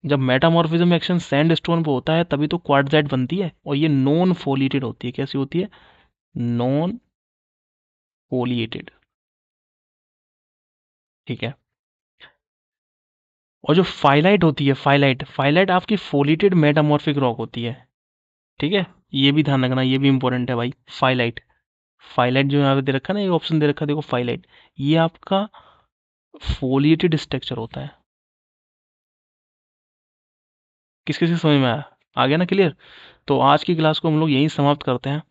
जब मेटामॉर्फिज्म एक्शन सैंड स्टोन पे होता है तभी तो क्वार्टजाइट बनती है, और ये नॉन फोलिएटेड होती है। कैसी होती है? Non foliated. ठीक है। और जो फाइलाइट होती है, फाइलाइट, फाइलाइट आपकी फोलिएटेड मेटामॉर्फिक रॉक होती है। ठीक है। ये भी ध्यान रखना, ये भी इंपॉर्टेंट है भाई। फाइलाइट, फाइलाइट जो यहाँ पे दे रखा है ना, ये ऑप्शन दे रखा है देखो, फाइलाइट ये आपका फोलिएटेड स्ट्रक्चर होता है। किस किस समझ में आया? आ गया ना क्लियर? तो आज की क्लास को हम लोग यहीं समाप्त करते हैं।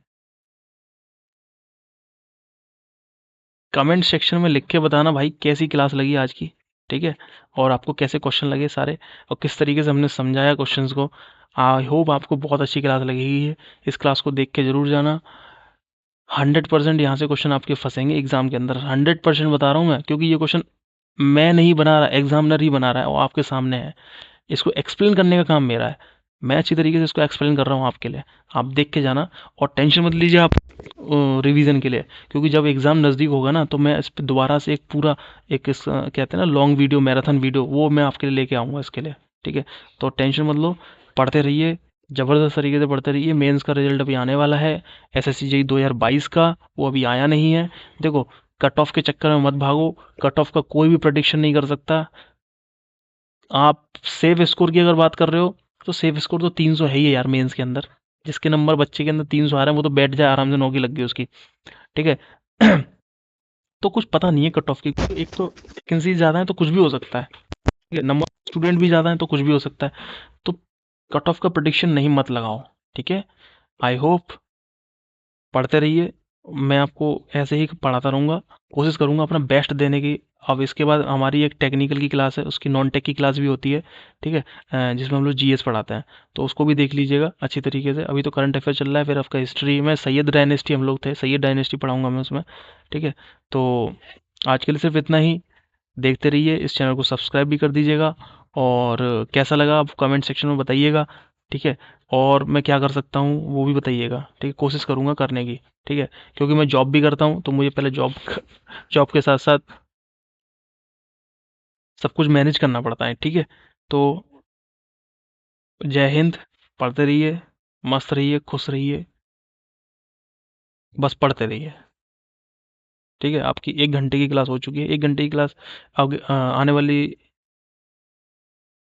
कमेंट सेक्शन में लिख के बताना भाई कैसी क्लास लगी आज की। ठीक है। और आपको कैसे क्वेश्चन लगे सारे, और किस तरीके से हमने समझाया क्वेश्चंस को। आई होप आपको बहुत अच्छी क्लास लगी है। इस क्लास को देख के जरूर जाना। 100% यहाँ से क्वेश्चन आपके फंसेंगे एग्जाम के अंदर, 100% बता रहा हूँ मैं, क्योंकि ये क्वेश्चन मैं नहीं बना रहा, एग्जामिनर ही बना रहा है, वो आपके सामने है। इसको एक्सप्लेन करने का काम मेरा है। मैं अच्छी तरीके से इसको एक्सप्लेन कर रहा हूँ आपके लिए। आप देख के जाना, और टेंशन मत लीजिए आप रिवीजन के लिए, क्योंकि जब एग्ज़ाम नज़दीक होगा ना, तो मैं इस पे दोबारा से एक पूरा एक कहते हैं ना लॉन्ग वीडियो, मैराथन वीडियो, वो मैं आपके लिए लेके आऊँगा इसके लिए। ठीक है। तो टेंशन मत लो, पढ़ते रहिए, ज़बरदस्त तरीके से पढ़ते रहिए। मेंस का रिजल्ट अभी आने वाला है, SSC जेईई 2022 का, वो अभी आया नहीं है। देखो कट ऑफ के चक्कर में मत भागो, कट ऑफ का कोई भी प्रोडिक्शन नहीं कर सकता। आप सेफ स्कोर की अगर बात कर रहे हो, तो सेफ स्कोर तो 300 है ही है यार मेंस के अंदर। जिसके नंबर बच्चे के अंदर 300 आ रहे हैं, वो तो बैठ जाए आराम से, नौकरी लग गई उसकी। ठीक है। तो कुछ पता नहीं है कट ऑफ की, एक तो वैकेंसी ज़्यादा है तो कुछ भी हो सकता है। ठीक है। नंबर स्टूडेंट भी ज़्यादा है तो कुछ भी हो सकता है। तो कट ऑफ का प्रोडिक्शन नहीं मत लगाओ। ठीक है। आई होप पढ़ते रहिए, मैं आपको ऐसे ही पढ़ाता रहूँगा, कोशिश करूँगा अपना बेस्ट देने की। अब इसके बाद हमारी एक टेक्निकल की क्लास है, उसकी नॉन टेक की क्लास भी होती है। ठीक है। जिसमें हम लोग जीएस पढ़ाते हैं, तो उसको भी देख लीजिएगा अच्छी तरीके से। अभी तो करंट अफेयर चल रहा है, फिर आपका हिस्ट्री में सैयद डायनेस्टी, हम लोग थे सैयद डायनेस्टी पढ़ाऊँगा मैं उसमें। ठीक है। तो आज के लिए सिर्फ इतना ही। देखते रहिए, इस चैनल को सब्सक्राइब भी कर दीजिएगा, और कैसा लगा आप कमेंट सेक्शन में बताइएगा। ठीक है? और मैं क्या कर सकता हूँ वो भी बताइएगा, ठीक है? कोशिश करूँगा करने की, ठीक है? क्योंकि मैं जॉब भी करता हूँ, तो मुझे पहले जॉब के साथ-साथ सब कुछ मैनेज करना पड़ता है, ठीक है? तो जय हिंद, पढ़ते रहिए, मस्त रहिए, खुश रहिए, बस पढ़ते रहिए, ठीक है? आपकी 1 घंटे की क्लास हो चुकी है, 1 घंटे की क्लास आगे आने वाली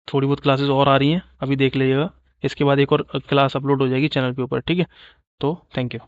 थोड़ी बहुत क्लासेस और आ रही हैं, अभी देख लीजिएगा। इसके बाद एक और क्लास अपलोड हो जाएगी चैनल के ऊपर, ठीक है? तो थैंक यू।